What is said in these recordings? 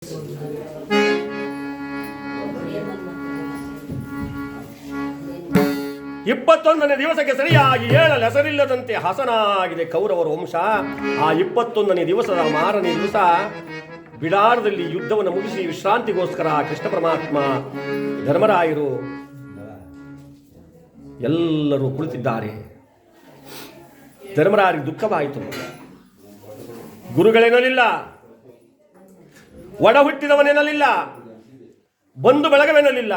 21ನೇ ದಿವಸಕ್ಕೆ ಸರಿಯಾಗಿ 7 ಹೆಸರಿಲ್ಲದಂತೆ ಹಸನಾಗಿದೆ ಕೌರವರ ವಂಶ. ಆ 21ನೇ ದಿವಸದ ಮಾರನೇ ದಿವಸ ಬಿಡಾರದಲ್ಲಿ ಯುದ್ಧವನ್ನು ಮುಗಿಸಿ ವಿಶ್ರಾಂತಿಗೋಸ್ಕರ ಕೃಷ್ಣ ಪರಮಾತ್ಮ, ಧರ್ಮರಾಯರು ಎಲ್ಲರೂ ಕುಳಿತಿದ್ದಾರೆ. ಧರ್ಮರಾಯರಿಗೆ ದುಃಖವಾಯಿತು. ಗುರುಗಳೇನಲಿಲ್ಲ, ಒಡ ಹುಟ್ಟಿದವನೇನಲಿಲ್ಲ, ಬಂಧು ಬಳಗವೇನಲಿಲ್ಲ.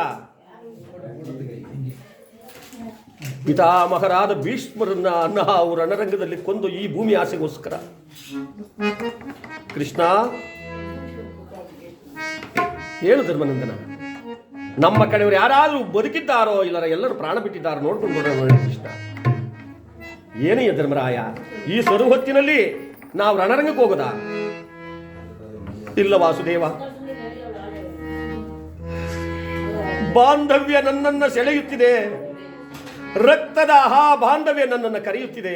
ಪಿತಾಮಹರಾದ ಭೀಷ್ಮರನ್ನ ನಾವು ರಣರಂಗದಲ್ಲಿ ಕೊಂದು ಈ ಭೂಮಿ ಆಸೆಗೋಸ್ಕರ. ಕೃಷ್ಣ ಏನು ಧರ್ಮನಂದನ, ನಮ್ಮ ಕಡೆಯವರು ಯಾರಾದರೂ ಬದುಕಿದ್ದಾರೋ ಇಲ್ಲರ ಎಲ್ಲರೂ ಪ್ರಾಣ ಬಿಟ್ಟಿದ್ದಾರೋ ನೋಡ್ಕೊಂಡು ಬರೋಣ. ಕೃಷ್ಣ ಏನಯ್ಯ ಧರ್ಮರಾಯ, ಈ ಸರು ಹೊತ್ತಿನಲ್ಲಿ ನಾವು ರಣರಂಗಕ್ಕೆ ಹೋಗೋದಾ? ಇಲ್ಲ ವಾಸುದೇವ, ಬಾಂಧವ್ಯ ನನ್ನನ್ನು ಸೆಳೆಯುತ್ತಿದೆ, ರಕ್ತದ ಆ ಬಾಂಧವ್ಯ ನನ್ನನ್ನು ಕರೆಯುತ್ತಿದೆ.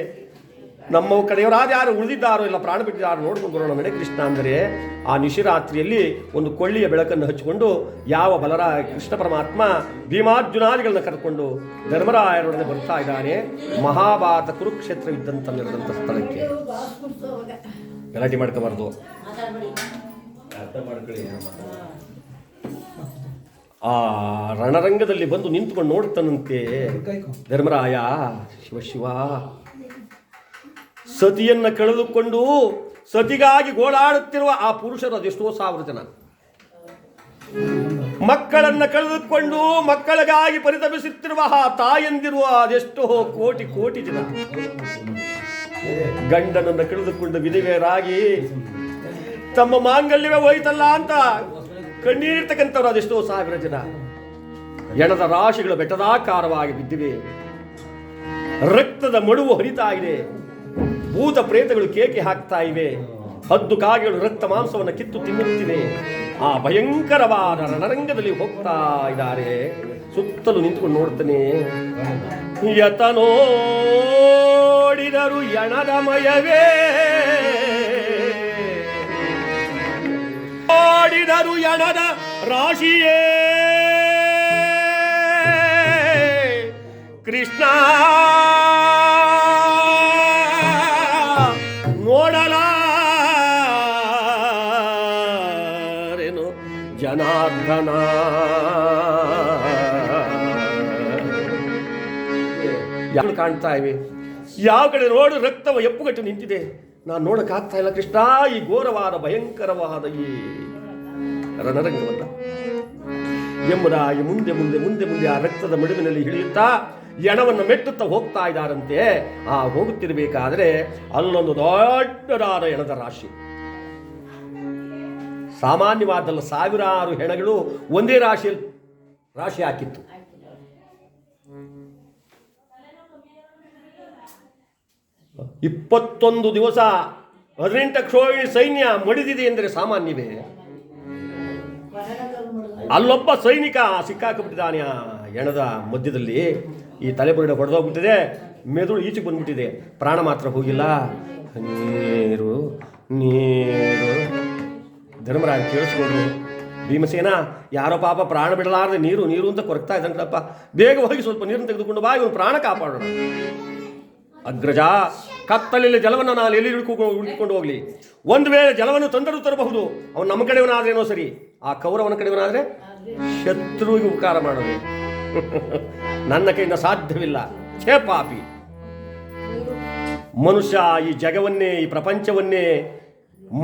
ನಮ್ಮ ಕಡೆಯವರಾದ ಯಾರು ಉಳಿದಿದ್ದಾರೋ ಇಲ್ಲ ಪ್ರಾಣ ಬಿಟ್ಟಿದ್ದಾರೋ ನೋಡ್ಕೊಂಡು ಬರೋಣ ನಡೆ ಕೃಷ್ಣ. ಅಂದರೆ ಆ ನಿಶಿರಾತ್ರಿಯಲ್ಲಿ ಒಂದು ಕೊಳ್ಳಿಯ ಬೆಳಕನ್ನು ಹಚ್ಚಿಕೊಂಡು ಯಾವ ಕೃಷ್ಣ ಪರಮಾತ್ಮ ಭೀಮಾರ್ಜುನಾದಿಗಳನ್ನ ಕರೆದುಕೊಂಡು ಧರ್ಮರಾಯರೊಡನೆ ಬರ್ತಾ ಇದ್ದಾನೆ ಮಹಾಭಾರತ ಕುರುಕ್ಷೇತ್ರವಿದ್ದಂತ ನಡೆದಂಥ ಸ್ಥಳಕ್ಕೆ. ಗಲಾಟೆ ಮಾಡ್ಕೋಬಾರ್ದು. ಆ ರಣರಂಗದಲ್ಲಿ ಬಂದು ನಿಂತುಕೊಂಡು ನೋಡ್ತಾನಂತೆ ಧರ್ಮರಾಯ. ಶಿವ, ಸತಿಯನ್ನ ಕಳೆದುಕೊಂಡು ಸತಿಗಾಗಿ ಗೋಳಾಡುತ್ತಿರುವ ಆ ಪುರುಷರು ಅದೆಷ್ಟೋ ಸಾವಿರ ಜನ, ಮಕ್ಕಳನ್ನ ಕಳೆದುಕೊಂಡು ಮಕ್ಕಳಿಗಾಗಿ ಪರಿತಪಿಸುತ್ತಿರುವ ಆ ತಾಯಂದಿರುವ ಅದೆಷ್ಟೋ ಕೋಟಿ ಕೋಟಿ ಜನ, ಗಂಡನನ್ನ ಕಳೆದುಕೊಂಡು ವಿಧವೆಯರಾಗಿ ತಮ್ಮ ಮಾಂಗಲ್ಯವೇ ಹೋಯ್ತಲ್ಲ ಅಂತ ಕಣ್ಣೀರ್ತಕ್ಕಂಥವ್ರು ಅದೆಷ್ಟೋ ಸಾವಿರ ಜನ. ಎಣದ ರಾಶಿಗಳು ಬೆಟ್ಟದಾಕಾರವಾಗಿ ಬಿದ್ದಿವೆ, ರಕ್ತದ ಮಡುವು ಹರಿತಾ ಇದೆ, ಭೂತ ಪ್ರೇತಗಳು ಕೇಕೆ ಹಾಕ್ತಾ ಇವೆ, ಹದ್ದು ಕಾಗೆಗಳು ರಕ್ತ ಮಾಂಸವನ್ನು ಕಿತ್ತು ತಿನ್ನುತ್ತಿವೆ. ಆ ಭಯಂಕರವಾದ ರಣರಂಗದಲ್ಲಿ ಹೋಗ್ತಾ ಇದ್ದಾರೆ. ಸುತ್ತಲೂ ನಿಂತುಕೊಂಡು ನೋಡ್ತಾನೆ. ಯತ ನೋಡಿದರು ಎಣದ ಮಯವೇ, ನೋಡಿದರು ಎಣದ ರಾಶಿಯೇ, ಕೃಷ್ಣ ನೋಡಲಾರೆನು ಜನಾರ್ದನ. ಯಾರು ಕಾಣ್ತಾ ಇವೆ, ಯಾವ ಕಡೆ ನೋಡು ರಕ್ತವ ಎಪ್ಪುಗಟ್ಟು ನಿಂತಿದೆ. ನಾನು ನೋಡಕ್ಕಾಗ್ತಾ ಇಲ್ಲ ಕೃಷ್ಣ ಈ ಘೋರವಾದ ಭಯಂಕರವಾದ ಈ ರಣರಂಗವನ್ನ. ಎಂಬುದಾಗಿ ಮುಂದೆ ಮುಂದೆ ಮುಂದೆ ಮುಂದೆ ಆ ರಕ್ತದ ಮಡುವಿನಲ್ಲಿ ಹಿಡಿಯುತ್ತಾ ಎಣವನ್ನು ಮೆಟ್ಟುತ್ತಾ ಹೋಗ್ತಾ ಇದ್ದಾರಂತೆ. ಆ ಹೋಗುತ್ತಿರಬೇಕಾದ್ರೆ ಅಲ್ಲೊಂದು ದೊಡ್ಡದಾದ ಎಣದ ರಾಶಿ, ಸಾಮಾನ್ಯವಾದಲ್ಲ, ಸಾವಿರಾರು ಹೆಣಗಳು ಒಂದೇ ರಾಶಿ ಹಾಕಿತ್ತು. ಇಪ್ಪತ್ತೊಂದು ದಿವಸ 18 ಕ್ಷೋಹಿಣಿ ಸೈನ್ಯ ಮಡಿದಿದೆ ಎಂದರೆ ಸಾಮಾನ್ಯವೇ? ಅಲ್ಲೊಬ್ಬ ಸೈನಿಕ ಸಿಕ್ಕಾಕಿಬಿಟ್ಟಿದ್ದಾನೆ ಆ ಎಣದ ಮಧ್ಯದಲ್ಲಿ. ಈ ತಲೆಬುರುಡೆ ಹೊಡೆದೋಗ್ಬಿಟ್ಟಿದೆ, ಮೆದುಳು ಈಚೆಗೆ ಬಂದ್ಬಿಟ್ಟಿದೆ, ಪ್ರಾಣ ಮಾತ್ರ ಹೋಗಿಲ್ಲ. ನೀರು ನೀರು ಧರ್ಮರಾಯ ಕೇಳಿಸ್ಕೊಂಡ್ರು. ಭೀಮಸೇನ ಯಾರೋ ಪಾಪ ಪ್ರಾಣ ಬಿಡಲಾರದೆ ನೀರು ನೀರು ಅಂತ ಕೊರಗ್ತಾ ಇದ್ದಾನಪ್ಪ, ಬೇಗ ಹೋಗಿ ಸ್ವಲ್ಪ ನೀರನ್ನು ತೆಗೆದುಕೊಂಡು ಬಾ, ಇವನು ಪ್ರಾಣ ಕಾಪಾಡೋಣ. ಅಗ್ರಜ, ಕತ್ತಲಲ್ಲಿ ಜಲವನ್ನು ನಾನು ಎಲ್ಲಿ ಹುಡುಕಿಕೊಂಡು ಹೋಗ್ಲಿ? ಒಂದು ವೇಳೆ ಜಲವನ್ನು ತಂದರೂ ತರಬಹುದು, ಅವನು ನಮ್ಮ ಕಡೆಯವನಾದ್ರೇನೋ ಸರಿ, ಆ ಕೌರವನ ಕಡೆಯವನಾದ್ರೆ ಶತ್ರುವಿಗೆ ಉಪಕಾರ ಮಾಡೋದು ನನ್ನ ಕೈಯಿಂದ ಸಾಧ್ಯವಿಲ್ಲ. ಛೇ ಪಾಪಿ ಮನುಷ್ಯ ಈ ಜಗವನ್ನೇ ಈ ಪ್ರಪಂಚವನ್ನೇ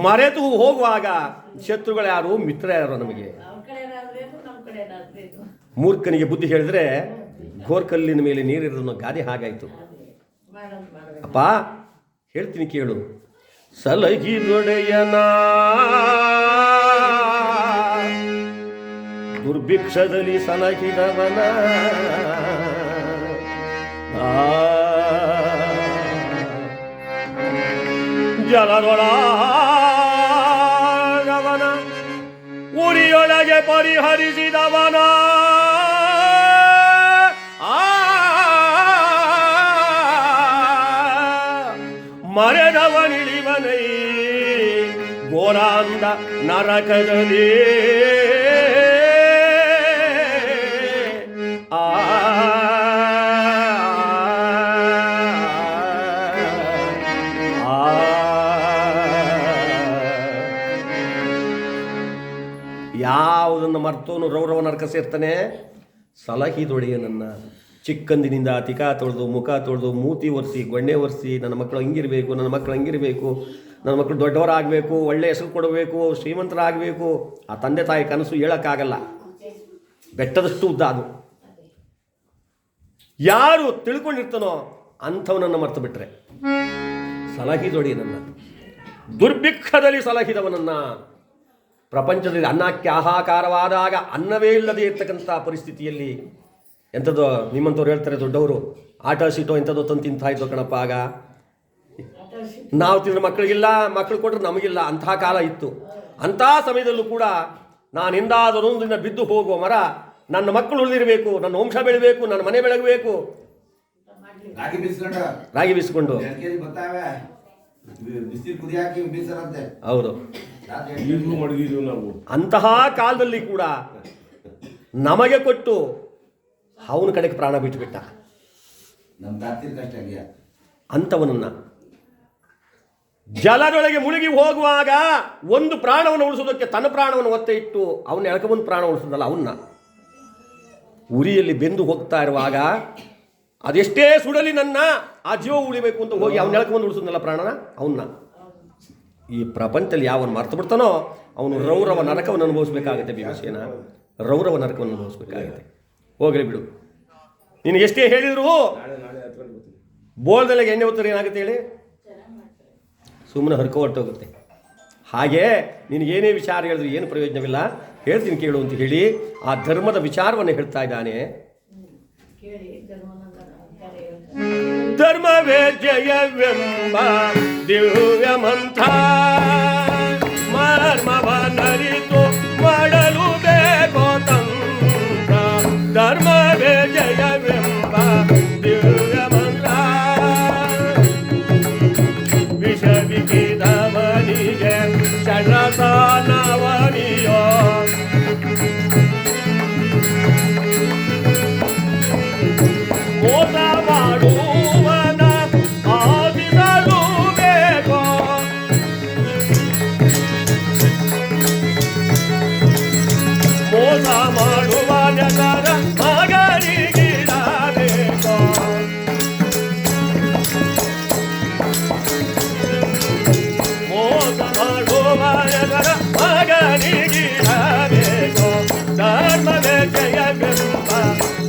ಮರೆತು ಹೋಗುವಾಗ ಶತ್ರುಗಳು ಯಾರು, ಮಿತ್ರ ಯಾರು ನಮಗೆ? ಮೂರ್ಖನಿಗೆ ಬುದ್ಧಿ ಹೇಳಿದ್ರೆ ಗೋರ್ಕಲ್ಲಿನ ಮೇಲೆ ನೀರಿರೋದನ್ನು ಗಾದೆ ಹಾಗಾಯಿತು. ಅಪ್ಪ ಹೇಳ್ತೀನಿ ಕೇಳು. ಸಲಹಿದೊಡೆಯನ ದುರ್ಭಿಕ್ಷದಲ್ಲಿ ಸಲಹಿದವನ, ಜಲದೊಳಗವನ ಉರಿಯೊಳಗೆ ಪರಿಹರಿಸಿದವನ, ಮರೆದವನಿಳಿವನೈ ಘೋರಾಂಧ ನರಕದಲ್ಲಿ ಆ ಯಾವುದನ್ನು ಮರ್ತೋನು ರೌರವ ನರಕ ಸೇರ್ತಾನೆ? ಸಲಹಿದೊಡೆಯನನ್ನು ಚಿಕ್ಕಂದಿನಿಂದ ತಿಕಾ ತೊಳೆದು ಮುಖ ತೊಳೆದು ಮೂತಿ ಒರೆಸಿ ಗೊಣ್ಣೆ ಒರೆಸಿ ನನ್ನ ಮಕ್ಕಳು ಹಿಂಗಿರಬೇಕು, ನನ್ನ ಮಕ್ಕಳು ಹಂಗಿರಬೇಕು, ನನ್ನ ಮಕ್ಕಳು ದೊಡ್ಡವರಾಗಬೇಕು, ಒಳ್ಳೆಯ ಹೆಸರು ಕೊಡಬೇಕು, ಶ್ರೀಮಂತರಾಗಬೇಕು. ಆ ತಂದೆ ತಾಯಿ ಕನಸು ಹೇಳೋಕ್ಕಾಗಲ್ಲ, ಬೆಟ್ಟದಷ್ಟು ಉದ್ದ ಅದು. ಯಾರು ತಿಳ್ಕೊಂಡಿರ್ತಾನೋ ಅಂಥವನನ್ನು ಮರ್ತು ಬಿಟ್ರೆ, ಸಲಹಿದೊಡೆಯನನ್ನು, ದುರ್ಭಿಕ್ಷದಲ್ಲಿ ಸಲಹಿದವನನ್ನು, ಪ್ರಪಂಚದಲ್ಲಿ ಅನ್ನಕ್ಕೆ ಹಾಹಾಕಾರವಾದಾಗ ಅನ್ನವೇ ಇಲ್ಲದೆ ಇರ್ತಕ್ಕಂಥ ಪರಿಸ್ಥಿತಿಯಲ್ಲಿ ಎಂಥದ್ದು ನಿಮ್ಮಂಥವ್ರು ಹೇಳ್ತಾರೆ ದೊಡ್ಡವರು, ಆಟ ಸೀಟೋ ಎಂಥದ್ದು ತಂದು ತಿಂತಾ ಇದ್ದೋ ಕಣಪ್ಪ. ಆಗ ನಾವು ತಿಂದ್ರೆ ಮಕ್ಕಳಿಗಿಲ್ಲ, ಮಕ್ಕಳು ಕೊಟ್ಟರೆ ನಮಗಿಲ್ಲ, ಅಂತಹ ಕಾಲ ಇತ್ತು. ಅಂಥ ಸಮಯದಲ್ಲೂ ಕೂಡ ನಾನೆಂದಾದರೊಂದಿನ ಬಿದ್ದು ಹೋಗುವ ಮರ, ನನ್ನ ಮಕ್ಕಳು ಉಳಿದಿರಬೇಕು, ನನ್ನ ವಂಶ ಬೆಳಿಬೇಕು, ನನ್ನ ಮನೆ ಬೆಳಗಬೇಕು, ರಾಗಿ ಬೀಸ್ಕೊಂಡು ಹೌದು. ಅಂತಹ ಕಾಲದಲ್ಲಿ ಕೂಡ ನಮಗೆ ಕೊಟ್ಟು ಅವನ ಕಡೆಗೆ ಪ್ರಾಣ ಬಿಟ್ಟುಬಿಟ್ಟ. ಅಂಥವನನ್ನ ಜಲದೊಳಗೆ ಮುಳುಗಿ ಹೋಗುವಾಗ ಒಂದು ಪ್ರಾಣವನ್ನು ಉಳಿಸೋದಕ್ಕೆ ತನ್ನ ಪ್ರಾಣವನ್ನು ಒತ್ತೆ ಇಟ್ಟು ಅವನ್ನ ಎಳ್ಕೊಂಬಂದು ಪ್ರಾಣ ಉಳಿಸೋದಲ್ಲ, ಅವನ್ನ ಉರಿಯಲ್ಲಿ ಬೆಂದು ಹೋಗ್ತಾ ಇರುವಾಗ ಅದೆಷ್ಟೇ ಸುಡಲಿ ನನ್ನ ಆ ಜೀವ ಉಳಿಬೇಕು ಅಂತ ಹೋಗಿ ಅವನ್ನ ಎಳ್ಕೊಂಬಂದು ಉಳಿಸೋದಲ್ಲ ಪ್ರಾಣನ. ಅವನ್ನ ಈ ಪ್ರಪಂಚದಲ್ಲಿ ಯಾವನು ಮರ್ತು ಬಿಡ್ತಾನೋ ಅವನು ರೌರವ ನರಕವನ್ನು ಅನುಭವಿಸ್ಬೇಕಾಗುತ್ತೆ. ಭೀಮಸೇನ ರೌರವ ನರಕವನ್ನು ಅನುಭವಿಸ್ಬೇಕಾಗುತ್ತೆ. ಹೋಗಲಿ ಬಿಡು, ನಿನಗೆ ಎಷ್ಟೇ ಹೇಳಿದ್ರು ಬೋಲ್ದಲ್ಲಿಗೆ ಎಣ್ಣೆ ಹೊತ್ತರೆ ಏನಾಗುತ್ತೆ ಹೇಳಿ, ಸುಮ್ಮನೆ ಹರ್ಕೊ ಹೊರಟೋಗುತ್ತೆ. ಹಾಗೆ ನಿನಗೇನೇ ವಿಚಾರ ಹೇಳಿದ್ರು ಏನು ಪ್ರಯೋಜನವಿಲ್ಲ, ಹೇಳ್ತೀನಿ ಕೇಳು ಅಂತ ಹೇಳಿ ಆ ಧರ್ಮದ ವಿಚಾರವನ್ನು ಹೇಳ್ತಾ ಇದ್ದಾನೆ. ಧರ್ಮವೇ ಜಯವೆಂಬ ದಿವ್ಯ ಮಂತ್ರ ಮರ್ಮವನರಿತು ಮಾಡಲು ಬೇಕೋ ತಂತ್ರ. ಧರ್ಮವೇ ಜಯವೆಂಬ ದಿವ್ಯ ಮಂತ್ರ ವಿಷವಿಕಿದವನಿಗೆ ಷಡ್ರಸಾನವನಿಯೋ ಮೋಸ ಮಾಡುವನ ಆದಿರಲು ಬೇಕೋ. ಮೋಸ ಮಾಡುವ ಜನರ ಮಗನಿಗಿರಬೇಕೋ. ಮೋಸ ಮಾಡುವ ಜನರ ಮಗನಿಗಿರಬೇಕೋ. ಧರ್ಮವೇ ಜಯವೆಂಬ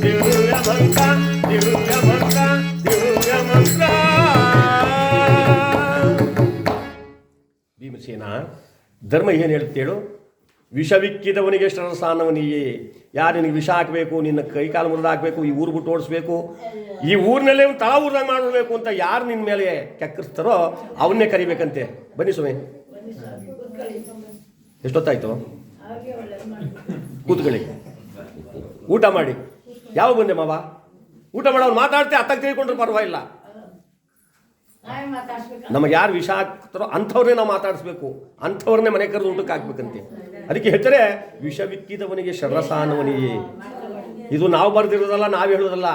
ದಿವ್ಯ ಮಂತ್ರ, ದಿವ್ಯ ಮಂತ್ರ, ದಿವ್ಯ ಮಂತ್ರ. ಭೀಮಸೇನ ಧರ್ಮ ಏನು ಹೇಳುತ್ತೇಳು? ವಿಷವಿಕ್ಕಿದವನಿಗೆ ಶ್ರಸಾನವನಿಯೇ. ಯಾರು ನಿನಗೆ ವಿಷ ಹಾಕಬೇಕು, ನಿನ್ನ ಕೈಕಾಲು ಮುರಿದು ಹಾಕಬೇಕು, ಈ ಊರು ಬಿಟ್ಟು ಓಡಿಸ್ಬೇಕು, ಈ ಊರಿನಲ್ಲೇ ಒಂದು ತಳ ಊರ್ದಾಗ ಮಾಡಬೇಕು ಅಂತ ಯಾರು ನಿನ್ನ ಮೇಲೆ ಕೆಕ್ಕರಿಸ್ತಾರೋ ಅವನ್ನೇ ಕರಿಬೇಕಂತೆ. ಬನ್ನಿ ಸುಮೆ, ಎಷ್ಟೊತ್ತಾಯ್ತು? ಕೂತ್ಕೊಳ್ಳಿ, ಊಟ ಮಾಡಿ. ಯಾವ ಬಂದೆ ಮಾವ? ಊಟ ಮಾಡೋರು ಮಾತಾಡ್ತೆ ಅತ್ತಾಗ ತಿಳ್ಕೊಂಡ್ರೆ ಪರವಾಗಿಲ್ಲ. ನಮಗೆ ಯಾರು ವಿಷ ಹಾಕ್ತಾರೋ ಅಂಥವ್ರನ್ನೇ ನಾವು ಮಾತಾಡಿಸ್ಬೇಕು, ಅಂಥವ್ರನ್ನೇ ಮನೆ ಕರೆದು ಊಟಕ್ಕೆ ಹಾಕ್ಬೇಕಂತೆ. ಅದಕ್ಕೆ ಹೇಳ್ತಾರೆ ವಿಷವಿಕ್ಕಿದವನಿಗೆ ಷಡ್ರಸಾನವನಿಯೇ. ಇದು ನಾವು ಬರೆದಿರೋದಲ್ಲ, ನಾವು ಹೇಳೋದಲ್ಲ,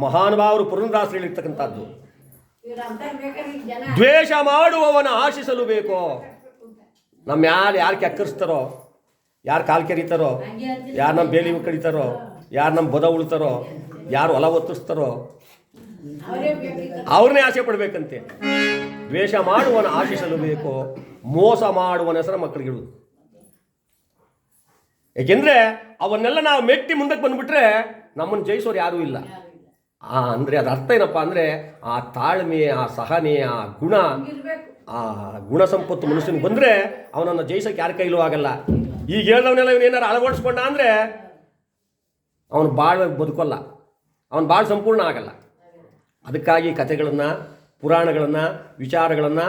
ಮಹಾನುಭಾವರು ಪುರಂದರದಾಸರು ಹೇಳಿರ್ತಕ್ಕಂಥದ್ದು. ದ್ವೇಷ ಮಾಡುವವನ ಆಶಿಸಲು ಬೇಕೋ. ನಮ್ಮ ಯಾರು ಕೆಕ್ಕರಿಸ್ತಾರೋ, ಯಾರು ಕಾಲು ಕೆರೀತಾರೋ, ಯಾರು ನಮ್ಮ ಬೇಲಿ ಕಡಿತಾರೋ, ಯಾರು ನಮ್ಮ ಬದ ಉಳ್ತಾರೋ, ಯಾರು ಹೊಲ ಒತ್ತಿಸ್ತಾರೋ ಅವ್ರನ್ನೇ ಆಸೆ ಪಡಬೇಕಂತೆ. ದ್ವೇಷ ಮಾಡುವನ ಆಶಿಸಲು ಬೇಕೋ, ಮೋಸ ಮಾಡುವನ ಹೆಸರ ಮಕ್ಕಳಿಗಿಡು. ಏಕೆಂದರೆ ಅವನ್ನೆಲ್ಲ ನಾವು ಮೆಟ್ಟಿ ಮುಂದಕ್ಕೆ ಬಂದುಬಿಟ್ರೆ ನಮ್ಮನ್ನು ಜಯಿಸೋರು ಯಾರೂ ಇಲ್ಲ. ಅಂದರೆ ಅದರ ಅರ್ಥ ಏನಪ್ಪ ಅಂದರೆ ಆ ತಾಳ್ಮೆ, ಆ ಸಹನೆ, ಆ ಗುಣ ಸಂಪತ್ತು ಮನುಷ್ಯನಿಗೆ ಬಂದರೆ ಅವನನ್ನು ಜಯಿಸೋಕೆ ಯಾರ ಕೈಲೂ ಆಗಲ್ಲ. ಈಗ ಹೇಳ್ದವನ್ನೆಲ್ಲ ಇವನು ಏನಾರು ಅಳವಡಿಸ್ಕೊಂಡ ಅಂದರೆ ಅವನು ಭಾಳ ಬದುಕೋಲ್ಲ, ಅವನು ಭಾಳ ಸಂಪೂರ್ಣ ಆಗಲ್ಲ. ಅದಕ್ಕಾಗಿ ಕಥೆಗಳನ್ನು, ಪುರಾಣಗಳನ್ನು, ವಿಚಾರಗಳನ್ನು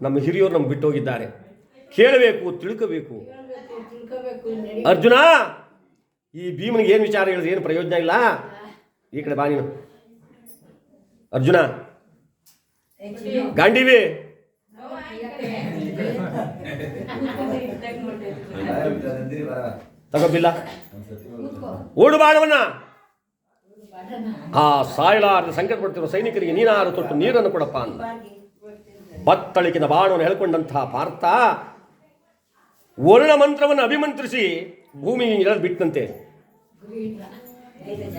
ನಮ್ಮ ಹಿರಿಯರು ನಮ್ಗೆ ಬಿಟ್ಟೋಗಿದ್ದಾರೆ. ಕೇಳಬೇಕು, ತಿಳ್ಕೋಬೇಕು. ಅರ್ಜುನ, ಈ ಭೀಮನಿಗೆ ಏನು ವಿಚಾರ ಹೇಳಿದ್ರೆ ಏನು ಪ್ರಯೋಜನ ಇಲ್ಲ. ಈ ಕಡೆ ಬಾ ನೀನು ಅರ್ಜುನ. ಗಾಂಡೀವಿ ತಗೋಬಿಲ್ಲ ಓಡು ಬಾಣವನ್ನ. ಆ ಸಾಯಲಾರದ ಸಂಕಟ ಪಡ್ತಿರೋ ಸೈನಿಕರಿಗೆ ನೀನಾರು ತೊಟ್ಟು ನೀರನ್ನು ಕೊಡಪ್ಪ ಅಂತ ಬತ್ತಳಿಕಿದ ಬಾಣವನ್ನು ಹೇಳ್ಕೊಂಡಂತಹ ಪಾರ್ಥ ವರುಣ ಮಂತ್ರವನ್ನು ಅಭಿಮಂತ್ರಿಸಿ ಭೂಮಿ ಇಳಿದು ಬಿಟ್ಟಂತೆ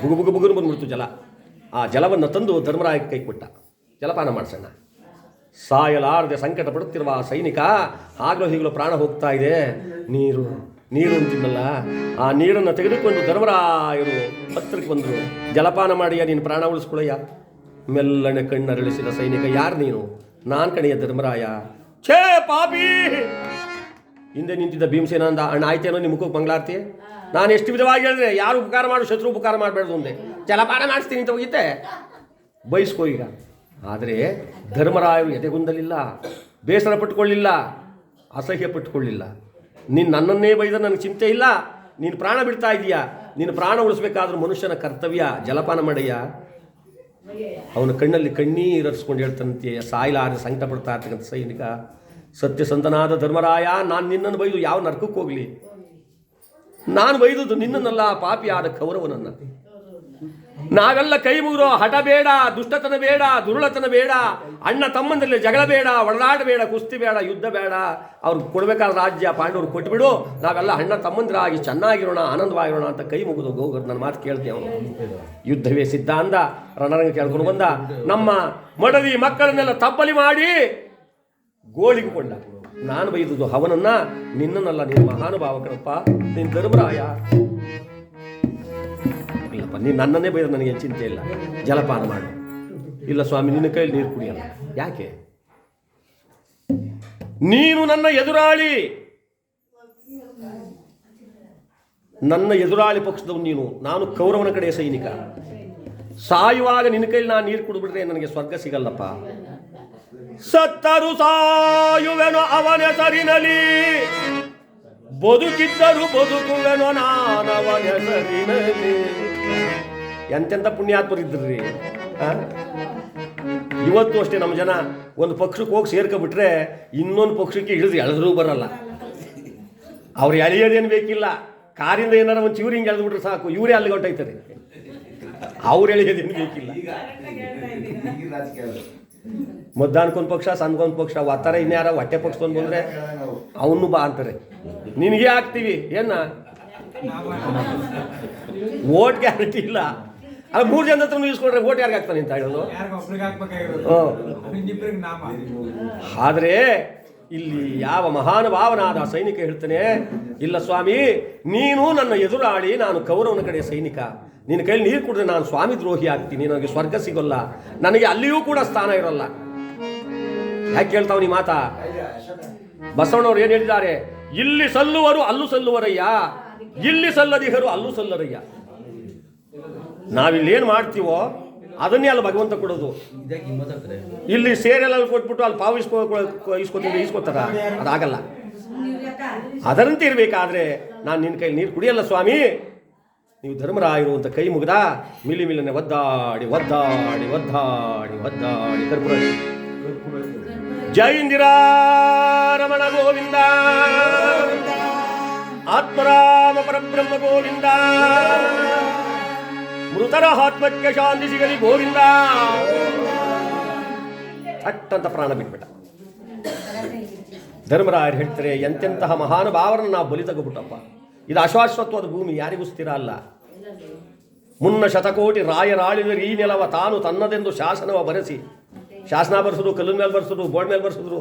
ಬುಗುರು ಬಂದ್ಬಿಡ್ತು ಜಲ. ಆ ಜಲವನ್ನು ತಂದು ಧರ್ಮರಾಯ ಕೈ ಕೊಟ್ಟ, ಜಲಪಾನ ಮಾಡಿಸೋಣ. ಸಾಯಲಾರದೆ ಸಂಕಟ ಪಡುತ್ತಿರುವ ಆ ಸೈನಿಕ ಆಗಲೂ ಹೀಗಲೂ ಪ್ರಾಣ ಹೋಗ್ತಾ ಇದೆ. ನೀರು ನೀರು ಅಂತಿದ್ದಲ್ಲ, ಆ ನೀರನ್ನು ತೆಗೆದುಕೊಂಡು ಧರ್ಮರಾಯರು ಹತ್ತಿರಕ್ಕೆ ಬಂದರು. ಜಲಪಾನ ಮಾಡಿಯ ನೀನು ಪ್ರಾಣ ಉಳಿಸ್ಕೊಳ್ಳಯ್ಯ. ಮೆಲ್ಲನೆ ಕಣ್ಣರಳಿಸಿದ ಸೈನಿಕ, ಯಾರು ನೀನು? ನಾನು ಕಣೆಯ ಧರ್ಮರಾಯ. ಛೇ ಪಾಪಿ! ಹಿಂದೆ ನಿಂತಿದ್ದ ಭೀಮಸೇನ ಅಂದ, ಅಣ್ಣ ಆಯ್ತೇನೋ ನಿಮ್ಮ ಮುಖಕ್ಕೆ ಮಂಗಳಾರ್ತಿ? ನಾನು ಎಷ್ಟು ವಿಧವಾಗಿ ಹೇಳಿದ್ರೆ ಯಾರು ಉಪಕಾರ ಮಾಡು, ಶತ್ರು ಉಪಕಾರ ಮಾಡಬೇಡ್ದು ಅಂದೆ. ಜಲಪಾನ ಮಾಡಿಸ್ತೀನಿ ಅಂತ ಹೋಗಿದ್ದೆ, ಬಯಸ್ಕೋ ಈಗ. ಆದರೆ ಧರ್ಮರಾಯರು ಎದೆಗುಂದಲಿಲ್ಲ, ಬೇಸರ ಪಟ್ಟುಕೊಳ್ಳಿಲ್ಲ, ಅಸಹ್ಯ ಪಟ್ಟುಕೊಳ್ಳಿಲ್ಲ. ನೀನು ನನ್ನನ್ನೇ ಬೈದ ನನಗೆ ಚಿಂತೆ ಇಲ್ಲ, ನೀನು ಪ್ರಾಣ ಬಿಡ್ತಾ ಇದೀಯಾ, ನೀನು ಪ್ರಾಣ ಉಳಿಸ್ಬೇಕಾದ್ರೂ ಮನುಷ್ಯನ ಕರ್ತವ್ಯ ಜಲಪಾನ ಮಾಡಯ್ಯ. ಅವನ ಕಣ್ಣಲ್ಲಿ ಕಣ್ಣೀರು ಹರಿಸ್ಕೊಂಡು ಹೇಳ್ತಂತೆ ಸಾಯಲಾರ ಸಂಕಟ ಪಡ್ತಾ ಇರ್ತಕ್ಕಂಥ ಸೈನಿಕ, ಸತ್ಯಸಂತನಾದ ಧರ್ಮರಾಯ, ನಾನು ನಿನ್ನನ್ನು ಬೈದು ಯಾವ ನರಕಕ್ಕೆ ಹೋಗಲಿ? ನಾನು ಬೈದುದು ನಿನ್ನನ್ನಲ್ಲ, ಪಾಪಿಯಾದ ಕೌರವನನ್ನು. ನಾವೆಲ್ಲ ಕೈ ಮುಗಿರೋ ಹಠ ಬೇಡ, ದುಷ್ಟತನ ಬೇಡ, ದುರುಳತನ ಬೇಡ, ಅಣ್ಣ ತಮ್ಮಂದಲ್ಲಿ ಜಗಳ ಬೇಡ, ಒಡನಾಟ ಬೇಡ, ಕುಸ್ತಿ ಬೇಡ, ಯುದ್ಧ ಬೇಡ. ಅವ್ರಿಗೆ ಕೊಡಬೇಕಾದ ರಾಜ್ಯ ಪಾಂಡವರು ಕೊಟ್ಬಿಡು, ನಾವೆಲ್ಲ ಅಣ್ಣ ತಮ್ಮಂದಿರಾಗಿ ಚೆನ್ನಾಗಿರೋಣ, ಆನಂದವಾಗಿರೋಣ ಅಂತ ಕೈ ಮುಗಿದು ಹೋಗೋದು. ನನ್ನ ಮಾತು ಕೇಳ್ತೀನಿ. ಅವನು ಯುದ್ಧವೇ ಸಿದ್ಧ ಅಂದ, ರಣರಂಗ ಕೇಳ್ಕೊಂಡು ಬಂದ. ನಮ್ಮ ಮಡದಿ ಮಕ್ಕಳನ್ನೆಲ್ಲ ತಬ್ಬಲಿ ಮಾಡಿ ಗೋಳಿಗೆ ಕೊಂಡ. ನಾನು ಬೈದುದು ಅವನನ್ನ, ನಿನ್ನನ್ನಲ್ಲ, ನಿನ್ನ ಮಹಾನುಭಾವಕರಪ್ಪ, ನಿನ್ನ ಧರ್ಮರಾಯ. ಇಲ್ಲಪ್ಪ, ನೀನು ನನ್ನನ್ನೇ ಬೈದ್ರೆ ನನಗೆ ಚಿಂತೆ ಇಲ್ಲ, ಜಲಪಾನ ಮಾಡು. ಇಲ್ಲ ಸ್ವಾಮಿ, ನಿನ್ನ ಕೈಯಲ್ಲಿ ನೀರು ಕುಡಿಯಲ್ಲ. ಯಾಕೆ? ನೀನು ನನ್ನ ಎದುರಾಳಿ, ನನ್ನ ಎದುರಾಳಿ ಪಕ್ಷದವನು ನೀನು. ನಾನು ಕೌರವನ ಕಡೆಯ ಸೈನಿಕ. ಸಾಯುವಾಗ ನಿನ್ನ ಕೈಲಿ ನಾನು ನೀರು ಕುಡಿದ್ಬಿಟ್ರೆ ನನಗೆ ಸ್ವರ್ಗ ಸಿಗಲ್ಲಪ್ಪ. ಸತ್ತರು ಸಾಯುವೆನೋ ಅವನ ಹೆಸರಿನಲ್ಲಿ, ಬದುಕಿದ್ದರು ಬದುಕುವೆನೋ ನಾನವನ ಹೆಸರಿನಲ್ಲಿ. ಎಂತೆಂಥ ಪುಣ್ಯಾತ್ಮರಿದ್ರಿ. ಇವತ್ತು ಅಷ್ಟೇ ನಮ್ಮ ಜನ ಒಂದು ಪಕ್ಷಕ್ಕೆ ಹೋಗಿ ಸೇರ್ಕೊಬಿಟ್ರೆ ಇನ್ನೊಂದು ಪಕ್ಷಕ್ಕೆ ಎಳೆದ್ರೂ ಬರಲ್ಲ. ಅವ್ರು ಎಳೆಯೋದೇನು ಬೇಕಿಲ್ಲ, ಕಾರಿಂದ ಏನಾರ ಒಂದು ಚಿವ್ರು ಹಿಂಗೆ ಎಳೆದ್ಬಿಟ್ರೆ ಸಾಕು, ಇವರೇ ಅಲ್ಲಿಗೆ ಹೊಂಟೈತಾರೆ. ಅವ್ರು ಎಳೆಯೋದೇನು ಬೇಕಿಲ್ಲ. ಮಧ್ಯಾಹ್ನಕ್ಕೊಂದು ಪಕ್ಷ, ಸಂದ್ಗೊಂದು ಪಕ್ಷ ಒತ್ತರ. ಇನ್ಯಾರ ಹೊಟ್ಟೆ ಪಕ್ಷದೊಂದು ಬಂದರೆ ಅವನು ಬಾ ಅಂತಾರೆ. ನಿನಗೆ ಹಾಕ್ತೀವಿ ಏನ, ಓಟ್ ಗ್ಯಾರಂಟಿ ಇಲ್ಲ. ಅಲ್ಲ, 3 ಜನ ಹತ್ರ ಇಸ್ಕೊಂಡ್ರೆ ಓಟ್ ಯಾರಿಗೆ ಹಾಕ್ತಾನೆ ಅಂತ ಹೇಳೋದು. ಆದರೆ ಇಲ್ಲಿ ಯಾವ ಮಹಾನುಭಾವನಾದ ಸೈನಿಕ ಹೇಳ್ತಾನೆ, ಇಲ್ಲ ಸ್ವಾಮಿ, ನೀನು ನನ್ನ ಎದುರಾಳಿ, ನಾನು ಕೌರವನ ಕಡೆಯ ಸೈನಿಕ. ನಿನ್ನ ಕೈಲಿ ನೀರು ಕುಡಿದ್ರೆ ನಾನು ಸ್ವಾಮಿ ದ್ರೋಹಿ ಆಗ್ತೀನಿ, ನನಗೆ ಸ್ವರ್ಗ ಸಿಗೋಲ್ಲ, ನನಗೆ ಅಲ್ಲಿಯೂ ಕೂಡ ಸ್ಥಾನ ಇರೋಲ್ಲ. ಯಾಕೆ ಕೇಳ್ತಾವ ನೀ ಮಾತಾ? ಬಸವಣ್ಣವ್ರು ಏನು ಹೇಳಿದ್ದಾರೆ? ಇಲ್ಲಿ ಸಲ್ಲುವರು ಅಲ್ಲೂ ಸಲ್ಲುವರಯ್ಯ, ಇಲ್ಲಿ ಸಲ್ಲದಿಹರು ಅಲ್ಲೂ ಸಲ್ಲರಯ್ಯ. ನಾವಿಲ್ಲೇನು ಮಾಡ್ತೀವೋ ಅದನ್ನೇ ಅಲ್ಲಿ ಭಗವಂತ ಕೊಡೋದು. ಇಲ್ಲಿ ಸೇರೆಲ್ಲ ಕೊಟ್ಬಿಟ್ಟು ಅಲ್ಲಿ ಪಾವು ಇಸ್ಕೊತಾರ, ಅದಾಗಲ್ಲ. ಅದರಂತೆ ಇರಬೇಕಾದ್ರೆ ನಾನು ನಿನ್ನ ಕೈ ನೀರು ಕುಡಿಯಲ್ಲ ಸ್ವಾಮಿ, ನೀವು ಧರ್ಮರಾಯರು ಅಂತ ಕೈ ಮುಗ್ದ. ಮಿಲಿ ಮಿಲನೆ ಒದ್ದಾಡಿ ಒದ್ದಾಡಿ ಒದ್ದಾಡಿ ಒದ್ದಾಡಿ ಕರ್ಪೂರ. ಜೈ ಇಂದಿರಾ ರಮಣ ಗೋವಿಂದ, ಆತ್ಮರಾಮ ಪರಬ್ರಹ್ಮ ಗೋವಿಂದ, ಮೃತರ ಆತ್ಮಕ್ಕೆ ಶಾಂತಿ ಸಿಗಲಿ ಗೋವಿಂದ. ಥಟ್ಟಂತ ಪ್ರಾಣ ಬಿಟ್ಬಿಟ್ಟ. ಧರ್ಮರಾಯರು ಹೇಳ್ತಾರೆ, ಎಂತೆಂತಹ ಮಹಾನುಭಾವರನ್ನು ನಾವು ಬಲಿ ತಗೋಬಿಟ್ಟಪ್ಪ. ಇದು ಅಶಾಶ್ವತ್ವದ ಭೂಮಿ, ಯಾರಿಗೂ ಸ್ಥಿರ ಅಲ್ಲ. ಮುನ್ನ ಶತಕೋಟಿ ರಾಯರಾಳಿದರೆ ಈ ನೆಲವ ತಾನು ತನ್ನದೆಂದು ಶಾಸನವ ಬರೆಸಿ, ಶಾಸನ ಬರೆಸಿದ್ರು, ಕಲ್ಲಿನ ಮೇಲೆ ಬರೆಸಿದ್ರು, ಬೋರ್ಡ್ ಮೇಲೆ ಬರೆಸಿದ್ರು.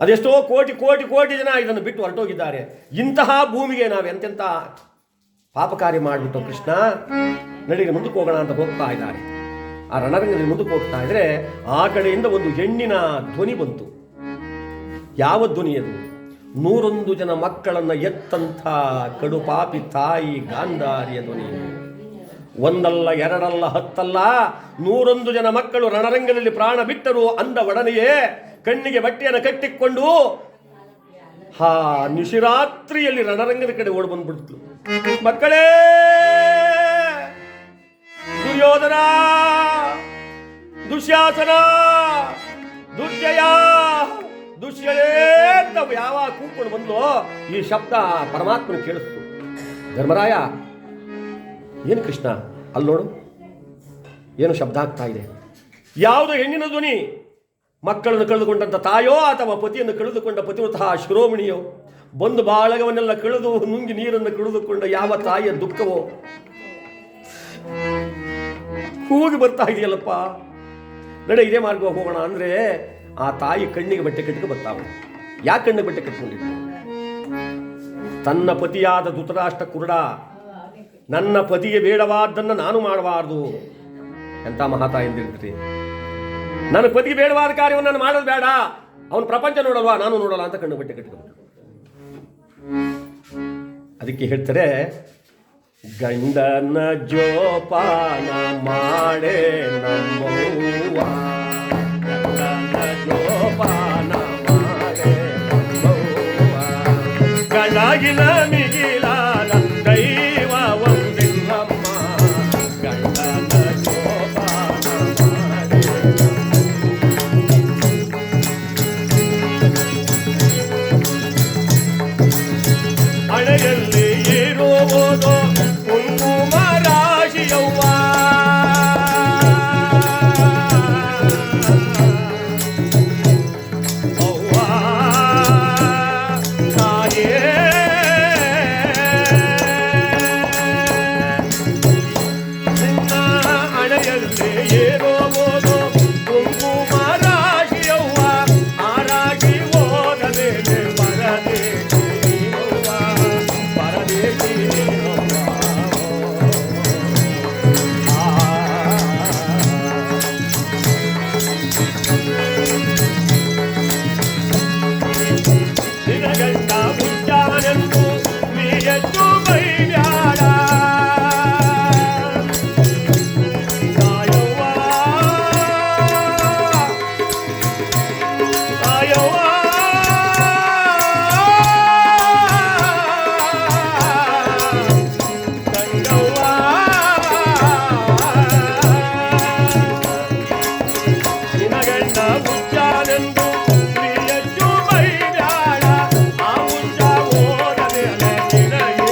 ಅದೆಷ್ಟೋ ಕೋಟಿ ಕೋಟಿ ಕೋಟಿ ಜನ ಇದನ್ನು ಬಿಟ್ಟು ಹೊರಟೋಗಿದ್ದಾರೆ. ಇಂತಹ ಭೂಮಿಗೆ ನಾವು ಎಂತೆಂಥ ಪಾಪ ಕಾರ್ಯ ಮಾಡಿಬಿಟ್ಟು ಕೃಷ್ಣ ನಡಿಗೆ ಮುಂದಕ್ಕೆ ಹೋಗೋಣ ಅಂತ ಹೋಗ್ತಾ ಇದ್ದಾರೆ. ಆ ರಣರಂಗದಲ್ಲಿ ಮುಂದಕ್ಕೆ ಹೋಗ್ತಾ ಇದ್ರೆ ಆ ಕಡೆಯಿಂದ ಒಂದು ಹೆಣ್ಣಿನ ಧ್ವನಿ ಬಂತು. ಯಾವ ಧ್ವನಿ ಅದು? 101 ಜನ ಮಕ್ಕಳನ್ನು ಎತ್ತಂಥ ಕಡುಪಾಪಿ ತಾಯಿ ಗಾಂಧಾರಿಯ ಧ್ವನಿ. ಒಂದಲ್ಲ, ಎರಡಲ್ಲ, 10 ಅಲ್ಲ, 101 ಜನ ಮಕ್ಕಳು ರಣರಂಗದಲ್ಲಿ ಪ್ರಾಣ ಬಿಟ್ಟರು. ಅಂದ ಒಡನೆಯೇ ಕಣ್ಣಿಗೆ ಬಟ್ಟೆಯನ್ನು ಕಟ್ಟಿಕೊಂಡು ನಿಶಿರಾತ್ರಿಯಲ್ಲಿ ರಣರಂಗದ ಕಡೆ ಓಡಿ ಬಂದ್ಬಿಡ್ತು. ಮಕ್ಕಳೇ, ದುರ್ಯೋಧನ, ದುಶ್ಯಾಸನ, ದುರ್ಜಯ, ದುಶ್ಯಳೇ ಅಂತ ಯಾವಾಗ ಕೂತ್ಕೊಂಡು ಬಂದ್ಲೋ ಈ ಶಬ್ದ ಪರಮಾತ್ಮನ ಕೇಳಿಸ್ತು. ಧರ್ಮರಾಯ, ಏನು ಕೃಷ್ಣ ಅಲ್ಲಿ ನೋಡು, ಏನು ಶಬ್ದ ಆಗ್ತಾ ಇದೆ? ಯಾವುದೋ ಹೆಣ್ಣಿನ ಧ್ವನಿ? ಮಕ್ಕಳನ್ನು ಕಳೆದುಕೊಂಡಂಥ ತಾಯೋ ಅಥವಾ ಪತಿಯನ್ನು ಕಳೆದುಕೊಂಡ ಪತಿವ್ರತ ಶಿರೋಮಣಿಯೋ, ಬಂದು ಬಾಳಗವನ್ನೆಲ್ಲ ಕಳೆದು ನುಂಗಿ ನೀರನ್ನು ಕಳೆದುಕೊಂಡ ಯಾವ ತಾಯಿಯ ದುಃಖವೋ ಕೂಗಿ ಬರ್ತಾ ಇದೆಯಲ್ಲಪ್ಪ. ನಡೆ ಇದೇ ಮಾರ್ಗ ಹೋಗೋಣ ಅಂದರೆ ಆ ತಾಯಿ ಕಣ್ಣಿಗೆ ಬಟ್ಟೆ ಕಟ್ಟಿಗೆ ಬರ್ತಾವೆ. ಯಾಕೆ ಕಣ್ಣಿಗೆ ಬಟ್ಟೆ ಕಟ್ಕೊಂಡಿತ್ತು? ತನ್ನ ಪತಿಯಾದ ಧೃತರಾಷ್ಟ್ರ ಕುರುಡ, ನನ್ನ ಪತಿಗೆ ಬೇಡವಾದ್ದನ್ನು ನಾನು ಮಾಡಬಾರ್ದು. ಎಂಥ ಮಹಾತಾಯಿ ಎಂದಿರ್ತೀರಿ. ನನ್ನ ಪತಿಗೆ ಬೇಡವಾದ ಕಾರ್ಯವನ್ನು ನಾನು ಮಾಡೋದು ಬೇಡ, ಅವನು ಪ್ರಪಂಚ ನೋಡಲ್ವಾ, ನಾನು ನೋಡಲ್ಲ ಅಂತ ಕಣ್ಣು ಬಟ್ಟೆ ಕಟ್ಟಿಕೊಂಡು. ಅದಕ್ಕೆ ಹೇಳ್ತಾರೆ, ಗಂಡನ ಜೋಪಾನ ಮಾಡೇ ನಮ್ಮವ್ವ, ಗಂಡನ ಜೋಪಾನ ಮಾಡೇ ನಮ್ಮವ್ವ, ಗಂಡಗಿನ ಮಿಗಿಲಾದ ದೈವ ಒಂದಿಲ್ಲಮ್ಮ, ಗಂಡನ ಜೋಪಾನ ಮಾಡೇ. ಹಣೆಯಲ್ಲಿ ಇರುವುದು ಕುಂಕುಮ ರಾಶಿಯವ್ವ, ಅವ್ವ ತಾಯೇ, ನಿನ್ನ ಹಣೆಯಲ್ಲಿ ಇರುವುದು ಕುಂಕುಮ ರಾಶಿಯವ್ವ, ಆ ರಾಶಿ ಹೋಗದೆ ಬರದೇಶಿ ಪರದೇಶಿ. ನಿನಗಂಡ ಮುಂಜಾನೆಂದು ನೀ ಹೆಚ್ಚು ಬೈಬ್ಯಾಡ, ತಾಯವ್ವ ತಾಯವ್ವ ತಂಗವ್ವ, ನಿನಗಂಡ ಮುಂಜಾನೆಂದು ನೀ ಹೆಚ್ಚು ಬೈಬ್ಯಾಡ, ಆ ಮುಂಜ ಹೋದ ಮೇಲೆ ನಿನಗೆ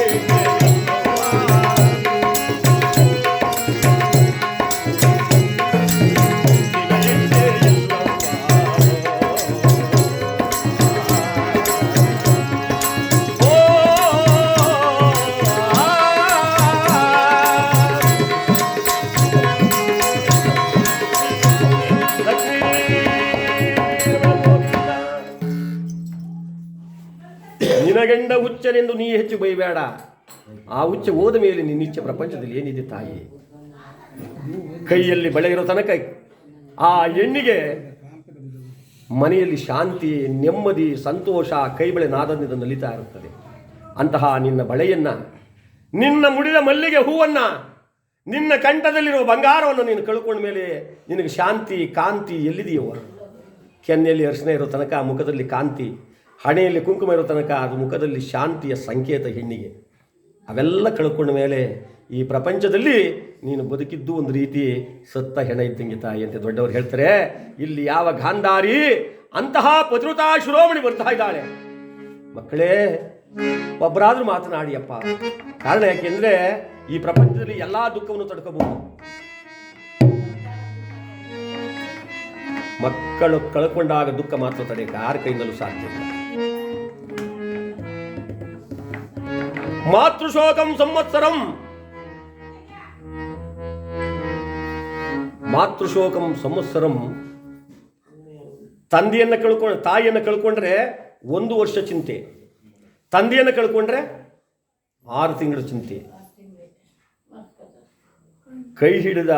ನಿನಗಂಡ ಹುಚ್ಚನೆಂದು ನೀ ಹೆಚ್ಚು ಬೈಬೇಡ, ಆ ಹುಚ್ಚ ಹೋದ ಮೇಲೆ ನಿನ್ನಿಚ್ಚ ಪ್ರಪಂಚದಲ್ಲಿ ಏನಿದೆ ತಾಯಿ? ಕೈಯಲ್ಲಿ ಬಳೆ ಇರೋ ತನಕ ಆ ಹೆಣ್ಣಿಗೆ ಮನೆಯಲ್ಲಿ ಶಾಂತಿ, ನೆಮ್ಮದಿ, ಸಂತೋಷ, ಕೈ ಬಳೆ ನಾದದಿಂದ ನಲಿತಾ ಇರುತ್ತದೆ. ಅಂತಹ ನಿನ್ನ ಬಳೆಯನ್ನು, ನಿನ್ನ ಮುಡಿದ ಮಲ್ಲಿಗೆ ಹೂವನ್ನು, ನಿನ್ನ ಕಂಠದಲ್ಲಿರುವ ಬಂಗಾರವನ್ನು ನೀನು ಕಳ್ಕೊಂಡ ಮೇಲೆ ನಿನಗೆ ಶಾಂತಿ, ಕಾಂತಿ ಎಲ್ಲಿದೆಯೋ? ಕೆನ್ನೆಯಲ್ಲಿ ಅರಿಶಿನ ಇರೋ ತನಕ ಮುಖದಲ್ಲಿ ಕಾಂತಿ, ಹಣೆಯಲ್ಲಿ ಕುಂಕುಮ ಇರೋ ತನಕ ಅದು ಮುಖದಲ್ಲಿ ಶಾಂತಿಯ ಸಂಕೇತ ಹೆಣ್ಣಿಗೆ. ಅವೆಲ್ಲ ಕಳ್ಕೊಂಡ ಮೇಲೆ ಈ ಪ್ರಪಂಚದಲ್ಲಿ ನೀನು ಬದುಕಿದ್ದು ಒಂದು ರೀತಿ ಸತ್ತ ಹೆಣ ಇದ್ದಂಗೆ ತಾಯಿ ಅಂತ ದೊಡ್ಡವರು ಹೇಳ್ತಾರೆ. ಇಲ್ಲಿ ಯಾವ ಗಾಂಧಾರಿ ಅಂತಹ ಪತಿವ್ರತ ಶಿರೋಮಣಿ ಬರ್ತಾ ಇದ್ದಾಳೆ. ಮಕ್ಕಳೇ, ಒಬ್ಬರಾದ್ರೂ ಮಾತನಾಡಿಯಪ್ಪ. ಕಾರಣ ಯಾಕೆಂದ್ರೆ ಈ ಪ್ರಪಂಚದಲ್ಲಿ ಎಲ್ಲಾ ದುಃಖವನ್ನು ತಡ್ಕೋಬಹುದು. ಮಕ್ಕಳು ಕಳ್ಕೊಂಡಾಗ ದುಃಖ ಮಾತ್ರ ತಡೆಯಕ್ಕೆ ಯಾರ ಕೈಯಿಂದಲೂ ಸಾಧ್ಯ ಇಲ್ಲ. ಮಾತೃಶೋಕಂ ಸಂವತ್ಸರಂ, ಮಾತೃಶೋಕಂ ಸಂವತ್ಸರಂ. ತಾಯಿಯನ್ನು ಕಳ್ಕೊಂಡ್ರೆ 1 ವರ್ಷ ಚಿಂತೆ, ತಂದೆಯನ್ನು ಕಳ್ಕೊಂಡ್ರೆ 6 ತಿಂಗಳ ಚಿಂತೆ, ಕೈ ಹಿಡಿದ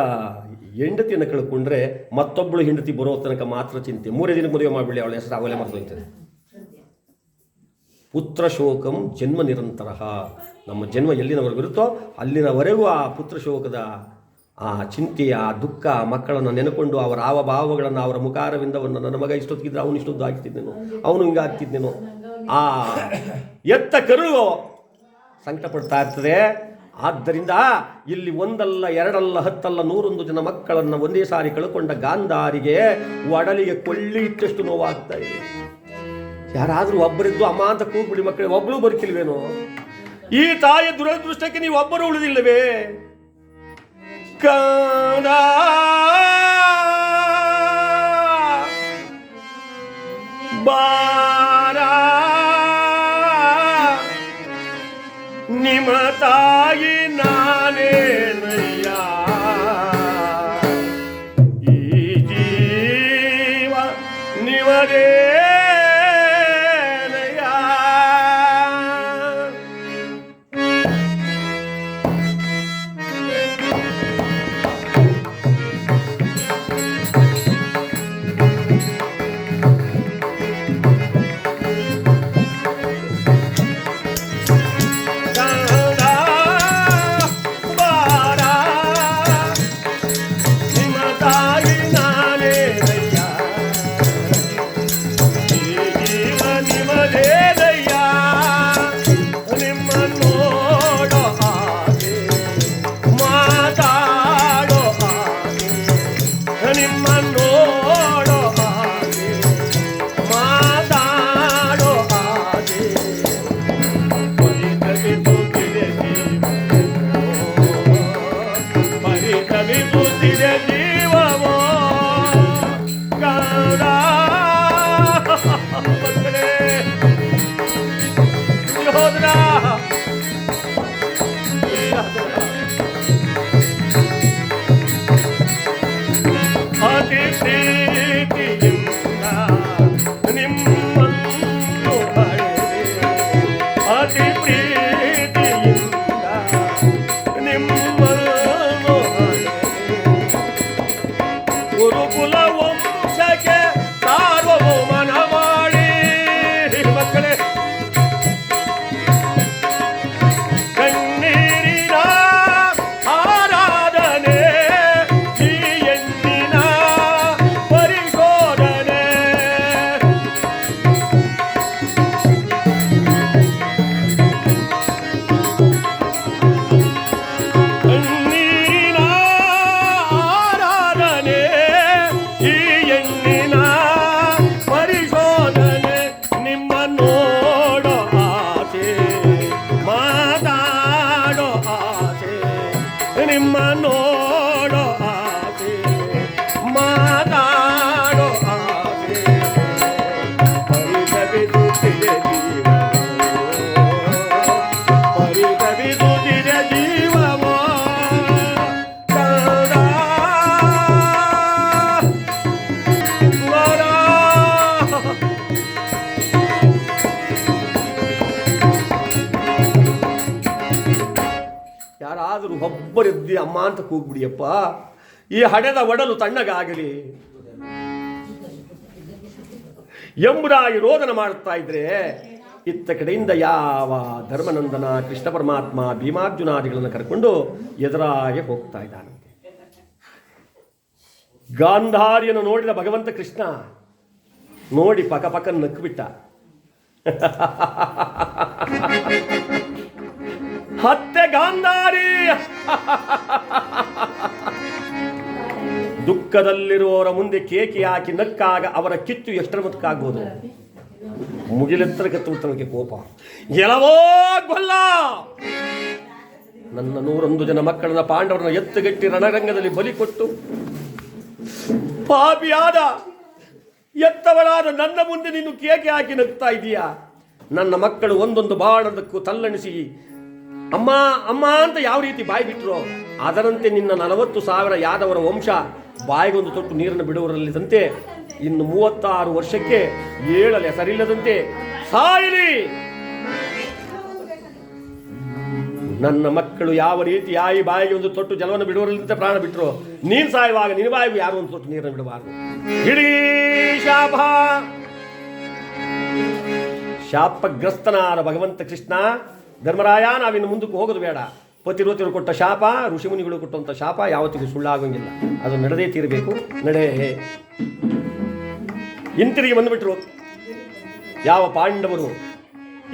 ಹೆಂಡತಿಯನ್ನು ಕಳ್ಕೊಂಡ್ರೆ ಮತ್ತೊಬ್ಬಳು ಹೆಂಡತಿ ಬರೋ ತನಕ ಮಾತ್ರ ಚಿಂತೆ. 3 ದಿನಕ್ಕೆ ಮದುವೆ ಮಾಡಿಬಿಡಿ, ಅವಳ ಹೆಸರು ಅವಲೇ ಮರ್ತೋಯ್ತದೆ. ಪುತ್ರ ಶೋಕಂ ಜನ್ಮ ನಿರಂತರ. ನಮ್ಮ ಜನ್ಮ ಎಲ್ಲಿನವರೆಗೂ ಇರುತ್ತೋ ಅಲ್ಲಿನವರೆಗೂ ಆ ಪುತ್ರ ಶೋಕದ ಆ ಚಿಂತೆಯ ಆ ದುಃಖ, ಮಕ್ಕಳನ್ನು ನೆನೆಕೊಂಡು ಅವರ ಹಾವಭಾವಗಳನ್ನು, ಅವರ ಮುಖಾರವಿಂದವನ್ನು, ನನ್ನ ಮಗ ಇಷ್ಟೊತ್ತಿದ್ರೆ ಅವನು ಇಷ್ಟೊಂದು ಆಗ್ತಿದ್ದೇನೋ, ಅವನು ಹಿಂಗೆ ಆಗ್ತಿದ್ದೇನೋ, ಆ ಎತ್ತ ಕರು ಸಂಕಟ ಪಡ್ತಾ ಇರ್ತದೆ. ಆದ್ದರಿಂದ ಇಲ್ಲಿ 1 ಅಲ್ಲ 2 ಅಲ್ಲ 10 ಅಲ್ಲ 101 ಜನ ಮಕ್ಕಳನ್ನು ಒಂದೇ ಸಾರಿ ಕಳ್ಕೊಂಡ ಗಾಂಧಾರಿಗೆ ಒಡಲಿಗೆ ಕೊಳ್ಳಿ ಇಟ್ಟಷ್ಟು ನೋವಾಗ್ತಾ ಇದೆ. ಯಾರಾದರೂ ಒಬ್ಬರಿದ್ದು ಅಮ್ಮ ಅಂತ ಕೂಗ್ಬಿಡಿ ಮಕ್ಕಳೇ, ಒಬ್ಬಳು ಬದುಕಿಲ್ವೇನೋ? ಈ ತಾಯಿಯ ದುರದೃಷ್ಟಕ್ಕೆ ನೀವು ಒಬ್ಬರು ಉಳಿದಿಲ್ಲವೇ? ಕಾಣ ಬಾರ ನಿಮ್ಮ ತಾಯಿ ನಾನೇನಯ್ಯ, ಈ ಜೀವ ನಿಮದೇ. ಗುರುಕುಲ ವಂಶಕ್ಕೆ ಸಾರ್ವಭೌಮನ ಮಾಡಿ ಮಕ್ಕಳೇ, ಕಣ್ಣೀರಿನ ಆರಾಧನೆ, ಈ ಹೆಣ್ಣಿನ ಪರಿಶೋಧನೆ. ನಿಮ್ಮ ನೋಡೋ ಆಸೆ, ಮಾತಾಡೋ ಆಸೆ, ಪರಿತಪಿಸುತ್ತಿದೆ ಜೀವ, ಪರಿತಪಿಸುತ್ತಿದೆ ಜೀವವೋ. ಯಾರಾದರೂ ಒಬ್ಬರಿದ್ದಿ ಅಮ್ಮ ಅಂತ ಕೂಗ್ಬಿಡಿಯಪ್ಪ, ಈ ಹಡೆದ ಒಡಲು ತಣ್ಣಗಾಗಲಿ ಎಂಬುದಾಗಿ ರೋದನ ಮಾಡುತ್ತಾ ಇದ್ರೆ, ಇತ್ತ ಕಡೆಯಿಂದ ಯಾವ ಧರ್ಮನಂದನ ಕೃಷ್ಣ ಪರಮಾತ್ಮ ಭೀಮಾರ್ಜುನಾದಿಗಳನ್ನು ಕರ್ಕೊಂಡು ಎದುರಾಗೆ ಹೋಗ್ತಾ ಇದ್ದಾನಂತೆ. ಗಾಂಧಾರಿಯನ್ನು ನೋಡಿದ ಭಗವಂತ ಕೃಷ್ಣ ನೋಡಿ ಪಕ್ಕ ನಕ್ಬಿಟ್ಟ. ಹತ್ತೆ ಗಾಂಧಾರಿ, ದುಃಖದಲ್ಲಿರುವವರ ಮುಂದೆ ಕೇಕೆ ಹಾಕಿ ನಕ್ಕಾಗ ಅವರ ಕಿತ್ತು ಎಷ್ಟರ ಮತ್ತಕ್ಕಾಗ್ಬೋದು? ಮುಗಿಲೆತ್ತರ ಕತ್ತುಬಿಡ್ತವನಿಗೆ ಕೋಪ. ಎಲ್ಲವೋ ಗೊಲ್ಲ, ನನ್ನ 101 ಜನ ಮಕ್ಕಳನ್ನ ಪಾಂಡವರನ್ನ ಎತ್ತುಗಟ್ಟಿ ರಣರಂಗದಲ್ಲಿ ಬಲಿ ಕೊಟ್ಟು ಪಾಪಿಯಾದ ಎತ್ತವಳಾದ ನನ್ನ ಮುಂದೆ ನೀನು ಕೇಕೆ ಹಾಕಿ ನಗ್ತಾ ಇದೀಯಾ? ನನ್ನ ಮಕ್ಕಳು ಒಂದೊಂದು ಬಾಣದಕ್ಕೂ ತಲ್ಲಣಿಸಿ ಅಮ್ಮ ಅಮ್ಮ ಅಂತ ಯಾವ ರೀತಿ ಬಾಯಿ ಬಿಟ್ಟರು, ಅದರಂತೆ ನಿನ್ನ 40,000 ಯಾದವರ ವಂಶ ಬಾಯಿಗೊಂದು ತೊಟ್ಟು ನೀರನ್ನು ಬಿಡುವರಲ್ಲಿದ್ದಂತೆ ಇನ್ನು 36 ವರ್ಷಕ್ಕೆ ಏಳಲು ಹೆಸರಿಲ್ಲದಂತೆ ಸಾಯಲಿ. ನನ್ನ ಮಕ್ಕಳು ಯಾವ ರೀತಿ ಯಾಯಿ ಬಾಯಿಗೆ ಒಂದು ತೊಟ್ಟು ಜಲವನ್ನು ಬಿಡುವರಲ್ಲಿದ್ದಂತೆ ಪ್ರಾಣ ಬಿಟ್ಟರು, ನೀನು ಸಾಯುವಾಗ ನಿನ್ನ ಬಾಯಿಗೂ ಯಾರು ಒಂದು ತೊಟ್ಟು ನೀರನ್ನು ಬಿಡಬಾರದು. ಇಡೀ ಶಾಪಗ್ರಸ್ತನಾದ ಭಗವಂತ ಕೃಷ್ಣ, ಧರ್ಮರಾಯ, ನಾವಿನ್ನು ಮುಂದಕ್ಕೆ ಹೋಗೋದು ಬೇಡ. ಪತಿರೋತಿರು ಕೊಟ್ಟ ಶಾಪ, ಋಷಿಮುನಿಗಳು ಕೊಟ್ಟಂಥ ಶಾಪ ಯಾವತ್ತಿಗೂ ಸುಳ್ಳಾಗೋಂಗಿಲ್ಲ, ಅದು ನಡೆದೇ ತೀರಬೇಕು. ನಡೆ ಹಿಂತಿರುಗಿ ಬಂದುಬಿಟ್ರು ಯಾವ ಪಾಂಡವರು.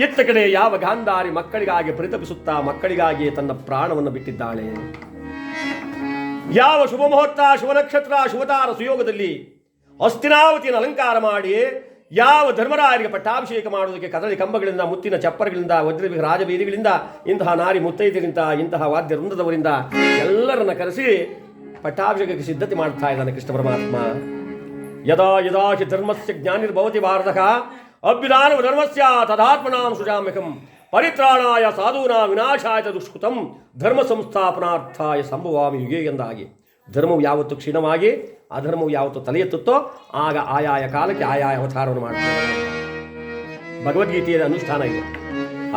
ಇತ್ತ ಕಡೆ ಯಾವ ಗಾಂಧಾರಿ ಮಕ್ಕಳಿಗಾಗಿ ಪರಿತಪಿಸುತ್ತಾ ಮಕ್ಕಳಿಗಾಗಿ ತನ್ನ ಪ್ರಾಣವನ್ನು ಬಿಟ್ಟಿದ್ದಾಳೆ. ಯಾವ ಶುಭ ಮುಹೂರ್ತ, ಶುಭ ನಕ್ಷತ್ರ, ಶುಭತಾರ ಸುಯೋಗದಲ್ಲಿ ಹಸ್ತಿನಾವತಿಯನ್ನು ಅಲಂಕಾರ ಮಾಡಿ ಯಾವ ಧರ್ಮರಾಯರಿಗೆ ಪಟ್ಟಾಭಿಷೇಕ ಮಾಡುವುದಕ್ಕೆ ಕದಳಿ ಕಂಬಗಳಿಂದ, ಮುತ್ತಿನ ಚಪ್ಪರಗಳಿಂದ, ವಜ್ರ ರಾಜಬೀದಿಗಳಿಂದ, ಇಂತಹ ನಾರಿ ಮುತ್ತೈದರಿಂದ, ಇಂತಹ ವಾದ್ಯ ವೃಂದದವರಿಂದ ಎಲ್ಲರನ್ನ ಕರೆಸಿ ಪಟ್ಟಾಭಿಷೇಕಕ್ಕೆ ಸಿದ್ಧತೆ ಮಾಡ್ತಾ ಇದ್ದಾನೆ ಕೃಷ್ಣ ಪರಮಾತ್ಮ. ಯದಾ ಯದಾ ಹಿ ಧರ್ಮಸ್ಯ ಜ್ಞಾನಿರ್ಭವತಿ ಭಾರತಃ ಅಭ್ಯುದಾನವ ಧರ್ಮಸ್ಯ ತದಾತ್ಮನಾಂ ಸುಜಾಮ್ಯಕಂ ಪರಿತ್ರಾಣಾಯ ಸಾಧೂನಾ ವಿನಾಶಾಯ ದುಷ್ಕೃತಂ ಧರ್ಮ ಸಂಸ್ಥಾಪನಾರ್ಥಾಯ ಸಂಭವಾಮಿ ಯುಗೆ ಎಂದಾಗಿ. ಧರ್ಮವು ಯಾವತ್ತು ಕ್ಷೀಣವಾಗಿ ಅಧರ್ಮವು ಯಾವತ್ತು ತಲೆ ಎತ್ತುತ್ತೋ ಆಗ ಆಯಾಯ ಕಾಲಕ್ಕೆ ಆಯಾಯ ಅವತಾರವನ್ನು ಮಾಡ್ತಾರೆ. ಭಗವದ್ಗೀತೆಯ ಅನುಷ್ಠಾನ ಇದೆ.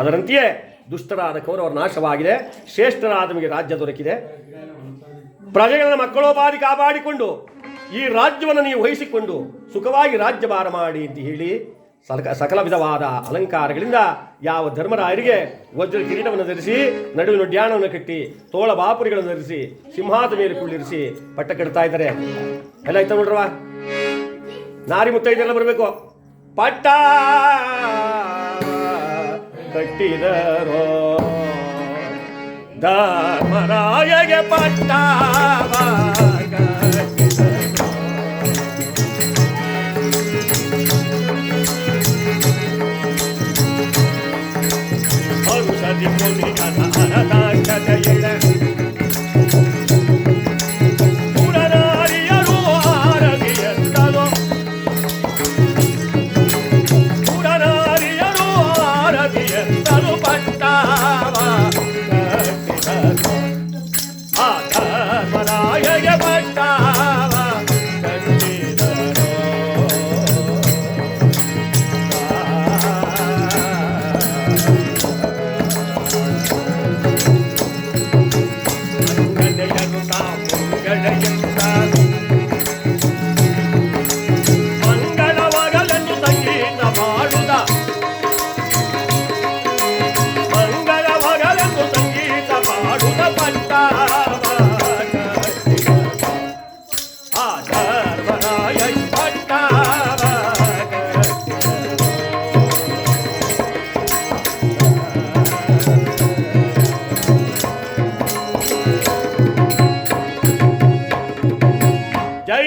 ಅದರಂತೆಯೇ ದುಷ್ಟರಾದ ಕೌರವರ ನಾಶವಾಗಿದೆ, ಶ್ರೇಷ್ಠರಾದ ನಮಗೆ ರಾಜ್ಯ ದೊರಕಿದೆ. ಪ್ರಜೆಗಳ ಮಕ್ಕಳೋಪಾದಿ ಕಾಪಾಡಿಕೊಂಡು ಈ ರಾಜ್ಯವನ್ನು ನೀವು ವಹಿಸಿಕೊಂಡು ಸುಖವಾಗಿ ರಾಜ್ಯಭಾರ ಮಾಡಿ ಅಂತ ಹೇಳಿ ಸಕಲ ವಿಧವಾದ ಅಲಂಕಾರಗಳಿಂದ ಯಾವ ಧರ್ಮರಾಯರಿಗೆ ವಜ್ರ ಕಿರೀಟವನ್ನು ಧರಿಸಿ, ನಡುವಿನ ಡ್ಯಾಣವನ್ನು ಕಟ್ಟಿ, ತೋಳ ಬಾಪುರಿಗಳನ್ನು ಧರಿಸಿ, ಸಿಂಹಾದ ಮೇಲೆ ಕುಳ್ಳಿರಿಸಿ ಪಟ್ಟ ಕಟ್ತಾ ಇದ್ದಾರೆ. ಎಲ್ಲ ಆಯ್ತಾ ನೋಡ್ರವ, ನಾರಿ ಮುತ್ತೈದೆಲ್ಲ ಬರಬೇಕು. ಪಟ್ಟ ಕಟ್ಟಿದರೋ ಧರ್ಮರಾಯಗೆ ಪಟ್ಟ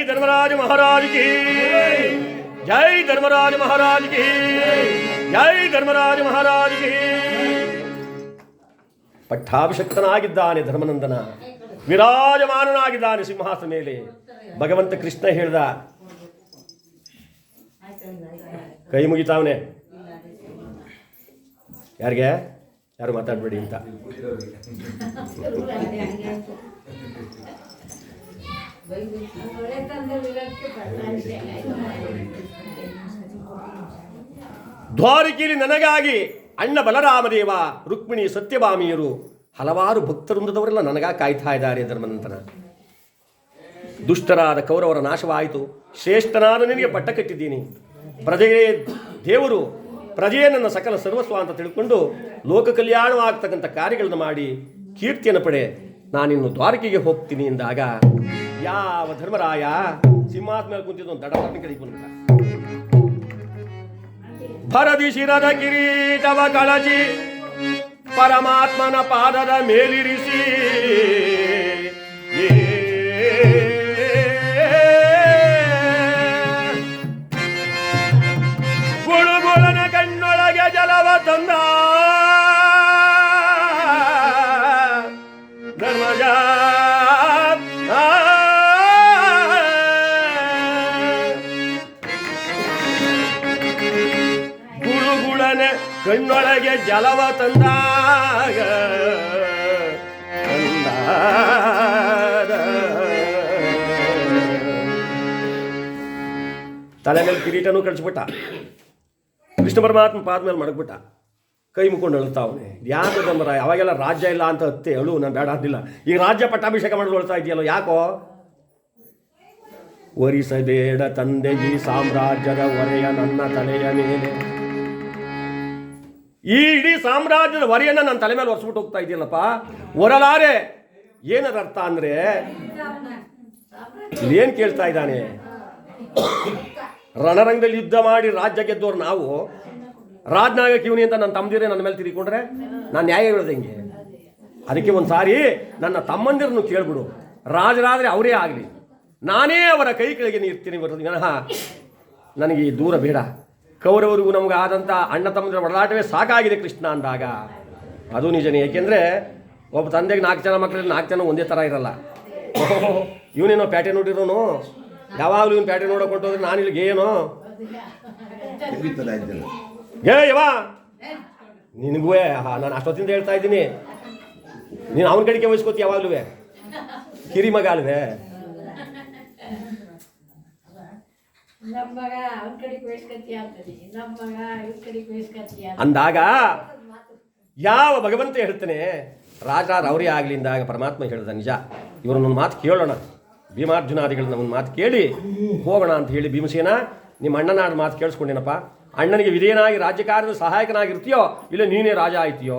धर्मराज महाराज की जय, धर्मराज महाराज की जय, धर्मराज महाराज की. ಪಟ್ಟಾಭಿಷಕ್ತನಾಗಿದ್ದಾನೆ ಧರ್ಮನಂದನ, ವಿರಾಜಮಾನನಾಗಿದ್ದಾನೆ ಸಿಂಹಾಸನ ಮೇಲೆ. ಭಗವಂತ ಕೃಷ್ಣ ಹೇಳ್ದ, ಕೈ ಮುಗಿತಾವನೆ, ಯಾರಿಗೆ ಯಾರು ಮಾತಾಡಬೇಡಿ ಅಂತ. ದ್ವಾರಕೆಯಲ್ಲಿ ನನಗಾಗಿ ಅಣ್ಣ ಬಲರಾಮದೇವ, ರುಕ್ಮಿಣಿ, ಸತ್ಯಭಾಮಿಯರು, ಹಲವಾರು ಭಕ್ತವೃಂದದವರೆಲ್ಲ ನನಗಾಗಿ ಕಾಯ್ತಾ ಇದ್ದಾರೆ ಧರ್ಮನಂತನ. ದುಷ್ಟರಾದ ಕೌರವರ ನಾಶವಾಯಿತು, ಶ್ರೇಷ್ಠನಾದ ನಿನಗೆ ಪಟ್ಟ ಕಟ್ಟಿದ್ದೀನಿ. ಪ್ರಜೆಯೇ ದೇವರು, ಪ್ರಜೆಯೇ ನನ್ನ ಸಕಲ ಸರ್ವಸ್ವ ಅಂತ ತಿಳ್ಕೊಂಡು ಲೋಕ ಕಲ್ಯಾಣವಾಗ್ತಕ್ಕಂಥ ಕಾರ್ಯಗಳನ್ನು ಮಾಡಿ ಕೀರ್ತಿಯನ್ನು ಪಡೆ, ನಾನಿನ್ನು ದ್ವಾರಕೆಗೆ ಹೋಗ್ತೀನಿ ಎಂದಾಗ ಯಾವ ಧರ್ಮರಾಯ ಸಿಂಹಾಸನ ಮೇಲೆ ಕುಂತಿದ್ದು ಒಂದು ದಡವನ್ನು ಕಡೆಗೆ ಬಂದ್ಬಿಟ್ಟ. ಭರದಿ ಶಿರದ ಕಿರೀಟವ ಕಳಚಿ ಪರಮಾತ್ಮನ ಪಾದದ ಮೇಲಿರಿಸಿ ಗುಳುಗುಳನ ಕಣ್ಣೊಳಗೆ ಜಲವ ತಂದ ಧರ್ಮಜ. ಕಣ್ಣೊಳಗೆ ಜಲವ ತಂದಾಗ ತಲೆ ಮೇಲೆ ಕಿರೀಟನೂ ಕಳಿಸ್ಬಿಟ್ಟ. ಕೃಷ್ಣ ಪರಮಾತ್ಮ ಪಾದ ಮೇಲೆ ಮಡಗ್ಬಿಟ್ಟ, ಕೈ ಮುಕ್ಕೊಂಡು ಅಳ್ತಾವನೆ. ಯಾಕೆ ಧರ್ಮರಾಯ, ಅವಾಗೆಲ್ಲ ರಾಜ್ಯ ಇಲ್ಲ ಅಂತ ಹತ್ತೆ ಅಳು, ನಾನು ಬೇಡ ಅಂದಿಲ್ಲ. ಈಗ ರಾಜ್ಯ ಪಟ್ಟಾಭಿಷೇಕ ಮಾಡಿ ಅಳ್ತಾ ಇದೆಯಲ್ಲ, ಯಾಕೋ? ವರಿಸಬೇಡ ತಂದೆ ಈ ಸಾಮ್ರಾಜ್ಯದ ಹೊರೆಯ ನನ್ನ ತಲೆಯ ಮೇಲೆ. ಈ ಇಡೀ ಸಾಮ್ರಾಜ್ಯದ ಹೊರೆಯನ್ನ ನನ್ನ ತಲೆ ಮೇಲೆ ಒರೆಸ್ಬಿಟ್ಟು ಹೋಗ್ತಾ ಇದೆಯಲ್ಲಪ್ಪ, ಹೊರಲಾರೆ. ಏನದ ಅರ್ಥ ಅಂದ್ರೆ ಇದೇನು ಕೇಳ್ತಾ ಇದ್ದಾನೆ? ರಣರಂಗದಲ್ಲಿ ಯುದ್ಧ ಮಾಡಿ ರಾಜ್ಯ ಗೆದ್ದವ್ರು ನಾವು, ರಾಜ್ನಾಗ ಕಿವನಿ ಅಂತ ನನ್ನ ತಮ್ಮದಿರೇ ನನ್ನ ಮೇಲೆ ತಿರುಗಿಕೊಂಡ್ರೆ ನಾನು ನ್ಯಾಯ ಹೇಳೋದು ಹೆಂಗೆ? ಅದಕ್ಕೆ ಒಂದು ಸಾರಿ ನನ್ನ ತಮ್ಮಂದಿರನ್ನು ಕೇಳ್ಬಿಡು, ರಾಜರಾದರೆ ಅವರೇ ಆಗಲಿ, ನಾನೇ ಅವರ ಕೈ ಕೆಳಗೆ ಇರ್ತೀನಿ ಬರೋದು ವಿನಃ ನನಗೆ ಈ ದೂರ ಬೇಡ. ಕೌರವರಿಗೂ ನಮ್ಗೆ ಆದಂಥ ಅಣ್ಣ ತಮ್ಮಂದಿರ ಒಡಲಾಟವೇ ಸಾಕಾಗಿದೆ ಕೃಷ್ಣ ಅಂದಾಗ ಅದು ನಿಜನೇ. ಏಕೆಂದರೆ ಒಬ್ಬ ತಂದೆಗೆ 4 ಜನ ಮಕ್ಕಳಲ್ಲಿ 4 ಜನ ಒಂದೇ ಥರ ಇರಲ್ಲ. ಓಹೋ ಇವನೇನೋ ಪ್ಯಾಟೆ ನೋಡಿರೋನು, ಯಾವಾಗಲೂ ಇವನು ಪ್ಯಾಟೆ ನೋಡೋಕೆ ಹೊಂಟೋದ್ರೆ ನಾನು ಇಲ್ಲಿಗೆ ಏನೋ ಯವಾ ನಿನಗೂ ನಾನು ಅಷ್ಟೊತ್ತಿಂದ ಹೇಳ್ತಾ ಇದ್ದೀನಿ, ನೀನು ಅವನ ಕಡೆಗೆ ವಹಿಸ್ಕೋತಿ ಯಾವಾಗಲೂ ಕಿರಿ ಮಗ ಅಲ್ವೇ. ಅಂದಾಗ ಯಾವ ಭಗವಂತ ಹೇಳ್ತಾನೆ ರಾಜರಾದ ಅವರೇ ಆಗಲಿ ಅಂದಾಗ ಪರಮಾತ್ಮ ಹೇಳ್ದ ನಿಜ, ಇವರನ್ನೊಂದು ಮಾತು ಕೇಳೋಣ, ಭೀಮಾರ್ಜುನಾದಿಗಳನ್ನ ಒಂದು ಮಾತು ಕೇಳಿ ಹೋಗೋಣ ಅಂತ ಹೇಳಿ ಭೀಮಸೇನ ನಿಮ್ಮ ಅಣ್ಣನ ಮಾತು ಕೇಳಿಸ್ಕೊಂಡೇನಪ್ಪ. ಅಣ್ಣನಿಗೆ ವಿಧೇಯನಾಗಿ ರಾಜ್ಯ ಕಾರ್ಯದ ಸಹಾಯಕನಾಗಿರ್ತೀಯೋ ಇಲ್ಲ ನೀನೇ ರಾಜ ಆಯ್ತೀಯೋ.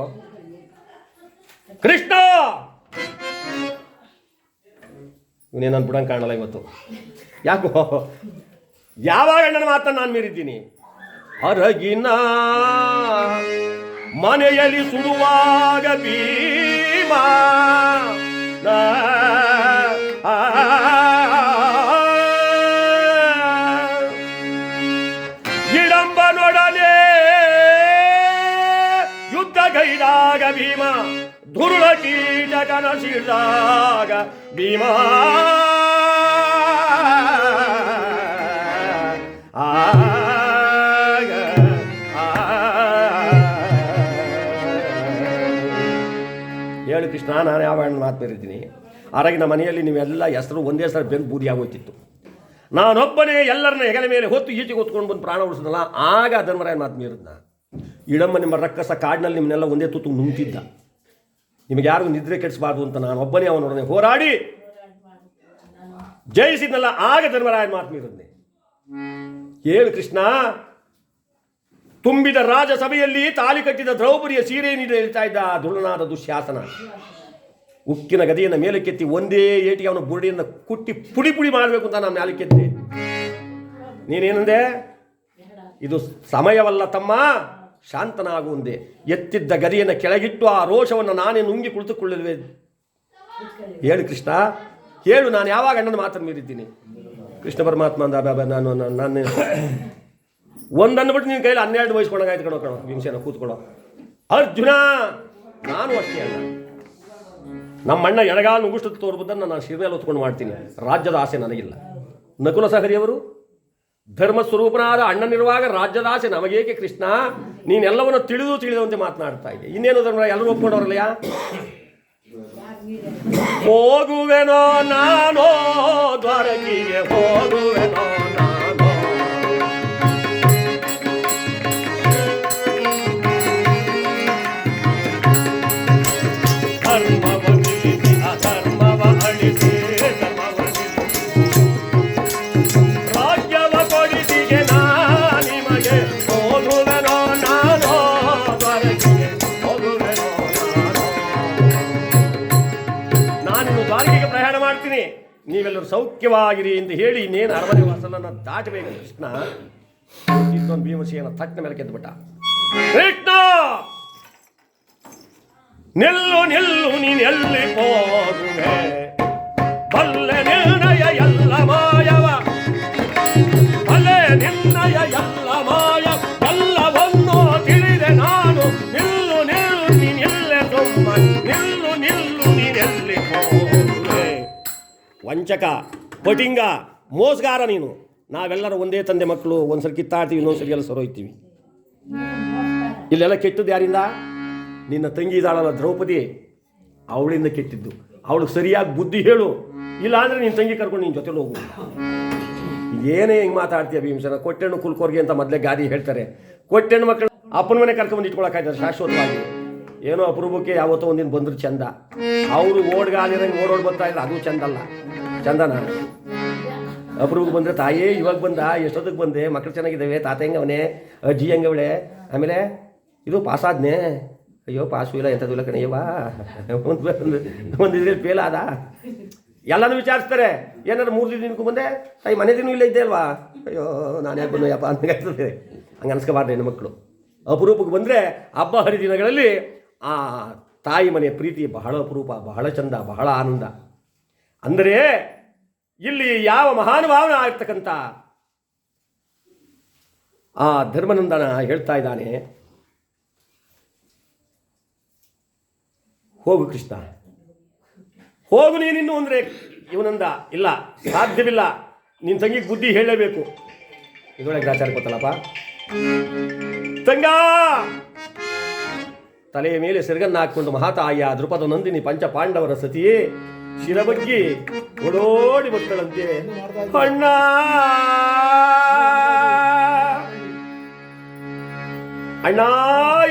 ಕೃಷ್ಣ ಇವನೇನು ಬಿಡಂಗೆ ಕಾಣಲ್ಲ ಇವತ್ತು. ಯಾಕೋ ಯಾವಾಗ ಅಣ್ಣನ ಮಾತನ್ನು ನಾನು ಮೀರಿದ್ದೀನಿ. ಹೊರಗಿನ ಮನೆಯಲ್ಲಿ ಸುಡುವಾಗ ಭೀಮ ಇಡಂಬನೊಡನೆ ಯುದ್ಧಗೈದಾಗ ಭೀಮ ದುರುಳ ಕೀಟಕನ ಸಿಡಿದಾಗ ಭೀಮ ಹೇಳು ಕೃಷ್ಣ, ನಾನು ಯಾವ ಹಣ್ಣು ಮಾತು ಬೇರಿದ್ದೀನಿ. ಆರಾಗಿನ ಮನೆಯಲ್ಲಿ ನೀವೆಲ್ಲ ಹೆಸರು ಒಂದೇ ಸಲ ಬೆಂದು ಬೂದಿ ಆಗೋಯ್ತಿತ್ತು. ನಾನೊಬ್ಬನೇ ಎಲ್ಲರನ್ನ ಹೆಗಲ ಮೇಲೆ ಹೊತ್ತು ಈಚೆಗೆ ಹೊತ್ಕೊಂಡು ಬಂದು ಪ್ರಾಣ ಉಳಿಸಿದ್ನಲ್ಲ, ಆಗ ಧರ್ಮರಾಯನ ಮಾತು ಮೀರಿದ್ನ. ಇಡಮ್ಮ ನಿಮ್ಮ ರಕ್ಕಸ ಕಾಡಿನಲ್ಲಿ ನಿಮ್ಮನ್ನೆಲ್ಲ ಒಂದೇ ತುತ್ತು ನುಂಗ್ತಿದ್ದ. ನಿಮಗೆ ಯಾರಿಗೂ ನಿದ್ರೆ ಕೆಡಿಸಬಾರ್ದು ಅಂತ ನಾನು ಒಬ್ಬನೇ ಅವನೊಡನೆ ಹೋರಾಡಿ ಜಯಿಸಿದ್ನಲ್ಲ, ಆಗ ಧರ್ಮರಾಯನ ಮಾತು ಮೀರಿದ್ನೆ. ಹೇಳು ಕೃಷ್ಣ, ತುಂಬಿದ ರಾಜಸಭೆಯಲ್ಲಿ ತಾಲಿ ಕಟ್ಟಿದ ದ್ರೌಪದಿಯ ಸೀರೆ ನೀಡಿ ಹೇಳ್ತಾ ಇದ್ದ ದುರ್ಲನಾದ ದುಶ್ಯಾಸನ ಉಕ್ಕಿನ ಗದೆಯನ್ನು ಮೇಲಕ್ಕೆತ್ತಿ ಒಂದೇ ಏಟಿಗೆ ಅವನ ಬುರುಡಿಯನ್ನು ಕುಟ್ಟಿ ಪುಡಿ ಪುಡಿ ಮಾಡಬೇಕು ಅಂತ ನಾನು ಮೇಲಕ್ಕೆತ್ತಿ. ನೀನೇನಂದೆ? ಇದು ಸಮಯವಲ್ಲ ತಮ್ಮ, ಶಾಂತನಾಗುವಂದೆ. ಎತ್ತಿದ್ದ ಗದೆಯನ್ನು ಕೆಳಗಿಟ್ಟು ಆ ರೋಷವನ್ನು ನಾನೇ ನುಂಗಿ ಕುಳಿತುಕೊಳ್ಳಲ್ವೇ? ಹೇಳು ಕೃಷ್ಣ, ಹೇಳು, ನಾನು ಯಾವಾಗ ಅಣ್ಣನ ಮಾತನ್ನು ಮೀರಿದ್ದೀನಿ? ಕೃಷ್ಣ ಪರಮಾತ್ಮ ಅಂದ, ನಾನು ಒಂದನ್ನು ಬಿಟ್ಟು ನಿನ್ನ ಕೈಲಿ 12 ವಹಿಸ್ಕೊಂಡಾಗಾಯ್ತು ಕಣೋ ಭೀಮಸೇನ ಕೂತ್ಕೊಳ್ಳೋ. ಅರ್ಜುನ, ನಾನು ಅಷ್ಟೇ ಅಲ್ಲ, ನಮ್ಮಣ್ಣ ಎಡಗಾಲು ನುಗ್ಗುಷ್ಟು ತೋರ್ಬುದನ್ನು ನಾನು ಶಿರ್ಮೇಲೆ ಹೊತ್ಕೊಂಡು ಮಾಡ್ತೀನಿ. ರಾಜ್ಯದ ಆಸೆ ನನಗಿಲ್ಲ. ನಕುಲ ಸಹರಿಯವರು ಧರ್ಮಸ್ವರೂಪನಾದ ಅಣ್ಣನಿರುವಾಗ ರಾಜ್ಯದ ಆಸೆ ನಮಗೇಕೆ ಕೃಷ್ಣ? ನೀನೆಲ್ಲವನ್ನು ತಿಳಿದಂತೆ ಮಾತನಾಡ್ತಾ ಇದ್ದೆ. ಇನ್ನೇನು ಧರ್ಮ ಎಲ್ಲರೂ ಒಪ್ಕೊಂಡವ್ರಲ್ಲಯ್ಯ. ಹೋಗುವೆನೋ ನಾನು ದ್ವಾರಕಿಗೆ, ಹೋಗುವೆನೋ ನಾನು ರಾಜ್ಯವ ಕೊಡಿಸಿಗೆ ನಿಮಗೆ, ಹೋಗುವೆನೋ ನಾನು ದ್ವಾರಕಿಗೆ, ಹೋಗುವೆನೋ ನಾನಿನ್ನು ದ್ವಾರಕಿಗೆ ಪ್ರಯಾಣ ಮಾಡ್ತೀನಿ, ನೀವೆಲ್ಲರೂ ಸೌಖ್ಯವಾಗಿರಿ ಎಂದು ಹೇಳಿ ಇನ್ನೇನು ಅರಮನೆ ವಾಸಲನ್ನು ದಾಟಬೇಕು ಕೃಷ್ಣ. ಇಷ್ಟೊಂದು ಭೀಮಸೇನ ತಟ್ಟನ ಮೇಲೆ ಕೆದ್ದುಬಿಟ್ಟ. ಕೃಷ್ಣ, ನಿಲ್ಲು ನಿಲ್ಲು, ನೀನೆಲ್ಲಿ ಹೋಗುವೆ? ಬಲ್ಲೆ ನಿರ್ಣಯ ಎಲ್ಲ ಮಾಯವ, ಬಲ್ಲೆ ನಿರ್ಣಯ ಎಲ್ಲ ಮಾಯ, ಎಲ್ಲವನ್ನೂ ತಿಳಿದೆ ನಾನು. ನಿಲ್ಲು ನಿಲ್ಲು, ನೀನೆಲ್ಲೆ ತುಂಬ, ನಿಲ್ಲು ನಿಲ್ಲು, ನೀನೆಲ್ಲಿ ಹೋಗುವೆ? ವಂಚಕ, ಪಟಿಂಗ, ಮೋಸಗಾರ ನೀನು. ನಾವೆಲ್ಲರೂ ಒಂದೇ ತಂದೆ ಮಕ್ಕಳು. ಒಂದ್ಸರಿ ಕಿತ್ತಾಡ್ತೀವಿ, ಇನ್ನೊಂದ್ಸರಿ ಎಲ್ಲ ಸರೋಯ್ತೀವಿ. ಇಲ್ಲೆಲ್ಲ ಕೆಟ್ಟದ್ದು ಯಾರಿಂದ? ನಿನ್ನ ತಂಗಿ ಇದ್ದಾಳಲ್ಲ ದ್ರೌಪದಿ, ಅವಳಿಂದ ಕೆಟ್ಟಿದ್ದು. ಅವಳಿಗೆ ಸರಿಯಾಗಿ ಬುದ್ಧಿ ಹೇಳು, ಇಲ್ಲ ಅಂದರೆ ನಿನ್ನ ತಂಗಿ ಕರ್ಕೊಂಡು ನಿನ್ನ ಜೊತೆಲಿ ಹೋಗು. ಏನೇ ಹಿಂಗೆ ಮಾತಾಡ್ತೀಯ ಭೀಮಸೇನ? ಕೊಟ್ಟೆಣ್ಣು ಕುಲ್ಕೋರ್ಗೆ ಅಂತ ಮೊದಲೇ ಗಾದಿ ಹೇಳ್ತಾರೆ. ಕೊಟ್ಟೆಣ್ಣು ಮಕ್ಕಳು ಅಪ್ಪನ ಮನೆ ಕರ್ಕೊಂಡ್ಬಂದು ಇಟ್ಕೊಳಕ್ಕಾಯ್ತಾರೆ ಶಾಶ್ವತವಾಗಿ. ಏನೋ ಅಪರೂಪಕ್ಕೆ ಯಾವತ್ತೋ ಒಂದಿನ ಬಂದ್ರು ಚಂದ. ಅವರು ಓಡ್ಗಾಲಿರಂಗೆ ಓಡೋಡ್ ಬರ್ತಾ ಇದ್ರೆ ಅದು ಚಂದಲ್ಲ. ಚಂದನ ಅಪರೂಪಕ್ಕೆ ಬಂದರೆ ತಾಯೇ ಇವಾಗ ಬಂದ, ಎಷ್ಟೊತ್ತಿಗೆ ಬಂದೆ, ಮಕ್ಕಳು ಚೆನ್ನಾಗಿದ್ದಾವೆ, ತಾತ ಹೆಂಗವನೇ, ಅಜ್ಜಿ ಹೆಂಗವಳೆ, ಆಮೇಲೆ ಇದು ಪಾಸಾದ್ನೇ, ಅಯ್ಯೋ ಪಾಸು ಇಲ್ಲ ಎಂಥದ್ದು ಇಲ್ಲ ಕಣಯ್ಯವಾ, ಒಂದು ಇದ್ರಲ್ಲಿ ಫೇಲ್ ಆದ, ಎಲ್ಲನೂ ವಿಚಾರಿಸ್ತಾರೆ. ಏನಾದ್ರು 3 ದಿನಕ್ಕೂ ಬಂದೆ, ತಾಯಿ ಮನೆ ದಿನ ಇಲ್ಲ ಇದ್ದೆ ಅಲ್ವಾ, ಅಯ್ಯೋ ನಾನು ಯಾಕೆ ಬಂದಯ್ಯಪ್ಪ ಅಂತ ಆಗ್ತದೆ. ಹಂಗೆ ಅನ್ಸ್ಕೋಬಾರ್ದು ಹೆಣ್ಣುಮಕ್ಕಳು. ಅಪರೂಪಕ್ಕೆ ಬಂದರೆ ಹಬ್ಬ ಹರಿದಿನಗಳಲ್ಲಿ ಆ ತಾಯಿ ಮನೆಯ ಪ್ರೀತಿ ಬಹಳ ಅಪರೂಪ, ಬಹಳ ಚಂದ, ಬಹಳ ಆನಂದ. ಅಂದರೆ ಇಲ್ಲಿ ಯಾವ ಮಹಾನುಭಾವನ ಆಗ್ತಕ್ಕಂಥ ಆ ಧರ್ಮನಂದನ ಹೇಳ್ತಾ ಇದ್ದಾನೆ, ಹೋಗು ಕೃಷ್ಣ, ಹೋಗು ನೀನಿನ್ನು ಅಂದರೆ ಇವನಂದ, ಇಲ್ಲ ಸಾಧ್ಯವಿಲ್ಲ, ನಿನ್ನ ತಂಗಿಗೆ ಬುದ್ಧಿ ಹೇಳಲೇಬೇಕು. ಇದರೊಳಗೆ ಆಚಾರ ಗೊತ್ತಲ್ಲಪ್ಪ, ತಂಗ ತಲೆಯ ಮೇಲೆ ಸೆರಗನ್ನು ಹಾಕಿಕೊಂಡು ಮಹಾತಾಯ ದೃಪದ ನಂದಿನಿ ಪಂಚ ಪಾಂಡವರ ಸತಿಯೇ ಶಿರಬಗ್ಗಿ ಓಡೋಡಿ ಬರ್ತಾಳಂತೆ. ಅಣ್ಣ ಅಣ್ಣ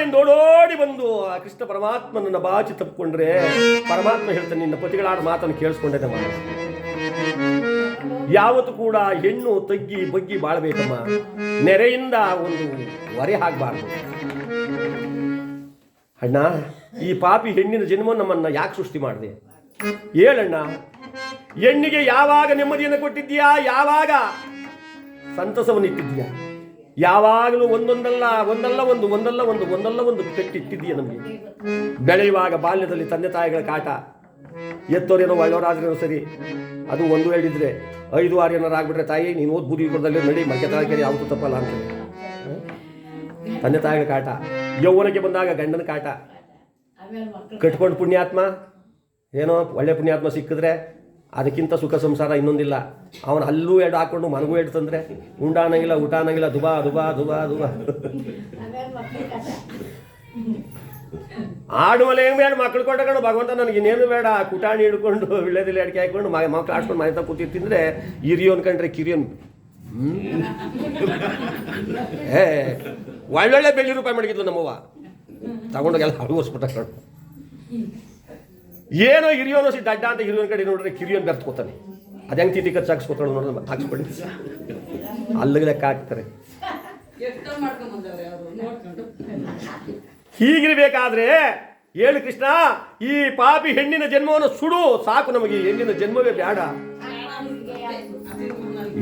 ಎಂದೋಡೋಡಿ ಬಂದು ಆ ಕೃಷ್ಣ ಪರಮಾತ್ಮನನ್ನ ಬಾಚಿ ತಪ್ಪಿಕೊಂಡ್ರೆ ಪರಮಾತ್ಮ ಹೇಳ್ತಾನೆ, ನಿನ್ನ ಪತಿಗಳಾದ ಮಾತನ್ನು ಕೇಳಿಸ್ಕೊಂಡೆ ಮಾಡ. ಯಾವತ್ತು ಕೂಡ ಹೆಣ್ಣು ತಗ್ಗಿ ಬಗ್ಗಿ ಬಾಳ್ಬೇಕಮ್ಮ, ನೆರೆಯಿಂದ ಒಂದು ಹೊರೆ ಹಾಕಬಾರ್ದು. ಅಣ್ಣ, ಈ ಪಾಪಿ ಹೆಣ್ಣಿನ ಜನ್ಮ ನಮ್ಮನ್ನ ಯಾಕೆ ಸೃಷ್ಟಿ ಮಾಡಿದೆ ಹೇಳಣ್ಣ. ಹೆಣ್ಣಿಗೆ ಯಾವಾಗ ನೆಮ್ಮದಿಯನ್ನು ಕೊಟ್ಟಿದ್ದೀಯಾ, ಯಾವಾಗ ಸಂತಸವನ್ನು ಇಟ್ಟಿದ್ದೀಯಾ, ಯಾವಾಗಲೂ ಒಂದಲ್ಲ ಒಂದು ಪೆಟ್ಟಿಟ್ಟಿದ್ದೀಯ ನಮಗೆ. ಬೆಳೆಯುವಾಗ ಬಾಲ್ಯದಲ್ಲಿ ತಂದೆ ತಾಯಿಗಳ ಕಾಟ, ಎತ್ತೋರೇನೋ ಒಳ್ಳೆಯವರಾದ್ರೇನೋ ಸರಿ, ಅದು 1-2 ಇದ್ರೆ 5-6 ಏನಾರು ಆಗ್ಬಿಟ್ರೆ, ತಾಯಿ ನೀನು ಓದ್ ಬುದ್ಧಿ ಕೊಡದಲ್ಲಿ ನಡಿ ಮಕ್ಕೆ ತಾಳ್ಕೆರೆ ಯಾವುದು ತಪ್ಪಲ್ಲ ಅಂತಾರೆ. ತಂದೆ ತಾಯಿಗಳ ಕಾಟ, ಯೌವನಕ್ಕೆ ಬಂದಾಗ ಗಂಡನ ಕಾಟ, ಕಟ್ಕೊಂಡು ಪುಣ್ಯಾತ್ಮ ಏನೋ ಒಳ್ಳೆ ಪುಣ್ಯಾತ್ಮ ಸಿಕ್ಕಿದ್ರೆ ಅದಕ್ಕಿಂತ ಸುಖ ಸಂಸಾರ ಇನ್ನೊಂದಿಲ್ಲ. ಅವನು ಅಲ್ಲೂ 2 ಹಾಕ್ಕೊಂಡು ಮನಗೂ 2 ತಂದರೆ ಉಂಡ ಅನ್ನಂಗಿಲ್ಲ, ಊಟ ಅನ್ನಂಗಿಲ್ಲ, ದುಬಾ ದುಬಾ ದುಬಾ ದುಬಾ. ಆಡುವಲೆ ಏನು ಬೇಡ, ಮಕ್ಕಳು ಕೊಟ್ಟಕೊಂಡು ಭಗವಂತ ನನಗೆ ಇನ್ನೇನು ಬೇಡ, ಕುಟಾಣಿ ಹಿಡ್ಕೊಂಡು ವಿಳ್ಳೆದಲ್ಲಿ ಅಡಿಕೆ ಹಾಕೊಂಡು ಮಕ್ಕಳು ಆಡ್ಕೊಂಡು ಮನೆ ತ ಕೂತಿ ತಿಂದರೆ ಹಿರಿಯೋನ್ ಕಂಡ್ರೆ ಕಿರಿಯೋನ್. ಒಳ್ಳೊಳ್ಳೆ ಬೆಳ್ಳಿ ರೂಪಾಯಿ ಮಡಗಿದ್ಲು ನಮ್ಮವ್ವ, ತಗೊಂಡೋಗೆಲ್ಲ ಅಳವರ್ಸ್ಬಿಟ್ಟ. ಏನೋ ಹಿರಿಯೋನು ದಡ್ಡ ಅಂತ ಹಿರಿಯೋನ್ ಕಡೆ ನೋಡ್ರೆ ಕಿರಿಯೋನ್ ಬೆರ್ತಕೋತಾನೆ. ಅದು ಹೆಂಗೆ ತೀಟಿ ಖರ್ಚು ಹಾಕ್ಸ್ಕೊತಾಳೆ ನೋಡಿದ್ರೆ ಹಾಕ್ಸ್ಕೊಳ್ಳಿ, ಅಲ್ಲಿಗೆ ಲೆಕ್ಕ ಹಾಕ್ತಾರೆ. ಹೀಗಿರ್ಬೇಕಾದ್ರೆ ಹೇಳು ಕೃಷ್ಣ, ಈ ಪಾಪಿ ಹೆಣ್ಣಿನ ಜನ್ಮವನ್ನು ಸುಡು ಸಾಕು, ನಮಗೆ ಹೆಣ್ಣಿನ ಜನ್ಮವೇ ಬೇಡ.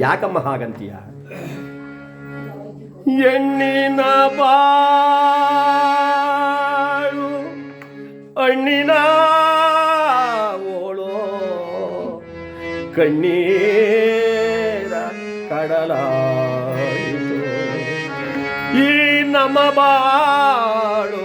ಯಾಕಮ್ಮ ಹಾಗಂತೀಯ? ಹೆಣ್ಣಿನ ಬಾಳು ಹಣ್ಣಿನ ಓಳೋ ಕಣ್ಣೀರ ಕಡಲಾಯಿತು ಈ ನಮ್ಮ ಬಾಳು.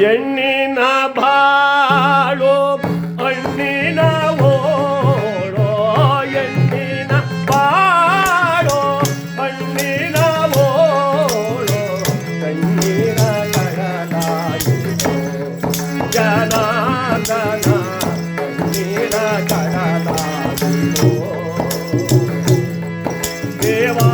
ಹೆಣ್ಣಿನ ಬಾಳು ಹಣ್ಣಿನ ಓಳೋ, ಹೆಣ್ಣಿನ ಬಾಳು ಹಣ್ಣಿನ ಓಳೋ ಕಣ್ಣೀರ ಕಡಲಾಯಿತು ಜನಾರ್ದನ ಕಣ್ಣೀರ ಕಡಲಾಯಿತು ದೇವಾ.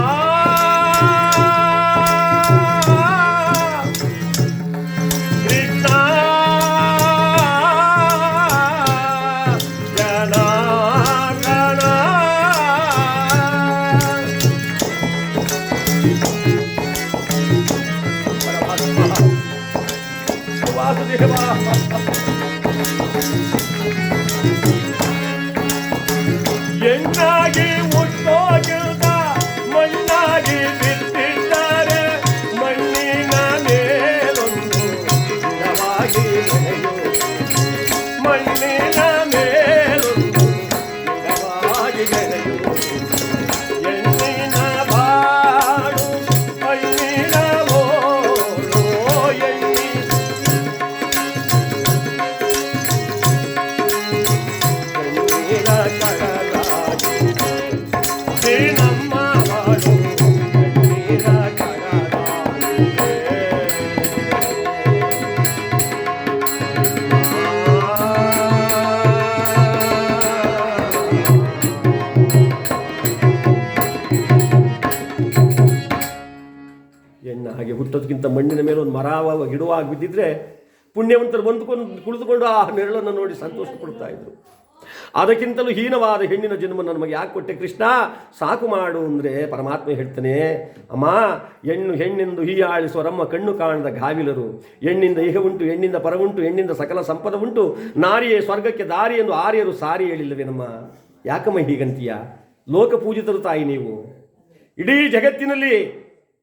ಹೆಣ್ಣಾಗಿ ಹುಟ್ಟೋಗಿಲ್ದ ಮಣ್ಣಾಗಿ ಬಿದ್ದಿದ್ದಾರೆ, ಮಣ್ಣಿನ ಮೇಲೊಂದು ಗಿಡವಾಗಿ ಬೆಳೆಯು, ಮಣ್ಣಿನ ಮೇಲೊಂದು ಗಿಡವಾಗಿ ಬೆಳೆಯು. ಹೆಣ್ಣಿನ ಬಾಳು ಹಣ್ಣಿನ ಓಳು, ಕಣ್ಣೀರ ಕಡಲಾಗಿ ನಮ್ಮ ಬಾಳು ಕಣ್ಣೀರ ಕಡಲಾಗಿ. ಹೆಣ್ಣಾಗಿ ಹುಟ್ಟೋದಕ್ಕಿಂತ ಮಣ್ಣಿನ ಮೇಲೆ ಒಂದು ಮರವ ಗಿಡವಾಗಿ ಬಿದ್ದಿದ್ರೆ ಪುಣ್ಯವಂತರು ಬಂದುಕೊಂಡು ಕುಳಿತುಕೊಂಡು ಆ ನೆರಳನ್ನು ನೋಡಿ ಸಂತೋಷ ಪಡ್ತಾ ಇದ್ರು. ಅದಕ್ಕಿಂತಲೂ ಹೀನವಾದ ಹೆಣ್ಣಿನ ಜನ್ಮ ನಮಗೆ ಯಾಕೆ ಕೊಟ್ಟೆ ಕೃಷ್ಣ, ಸಾಕು ಮಾಡು ಅಂದರೆ ಪರಮಾತ್ಮ ಹೇಳ್ತಾನೆ, ಅಮ್ಮ ಹೆಣ್ಣೆಂದು ಹೀಯಾಳಿಸುವರಮ್ಮ ಕಣ್ಣು ಕಾಣದ ಗಾವಿಲರು. ಹೆಣ್ಣಿಂದ ಇಹ ಉಂಟು, ಹೆಣ್ಣಿಂದ ಪರ ಉಂಟು, ಹೆಣ್ಣಿಂದ ಸಕಲ ಸಂಪದ ಉಂಟು, ನಾರಿಯೇ ಸ್ವರ್ಗಕ್ಕೆ ದಾರಿ ಎಂದು ಆರ್ಯರು ಸಾರಿ ಹೇಳಿಲ್ಲವೇ ನಮ್ಮ. ಯಾಕಮ್ಮ ಹೀಗಂತೀಯ? ಲೋಕಪೂಜಿತರು ತಾಯಿ ನೀವು. ಇಡೀ ಜಗತ್ತಿನಲ್ಲಿ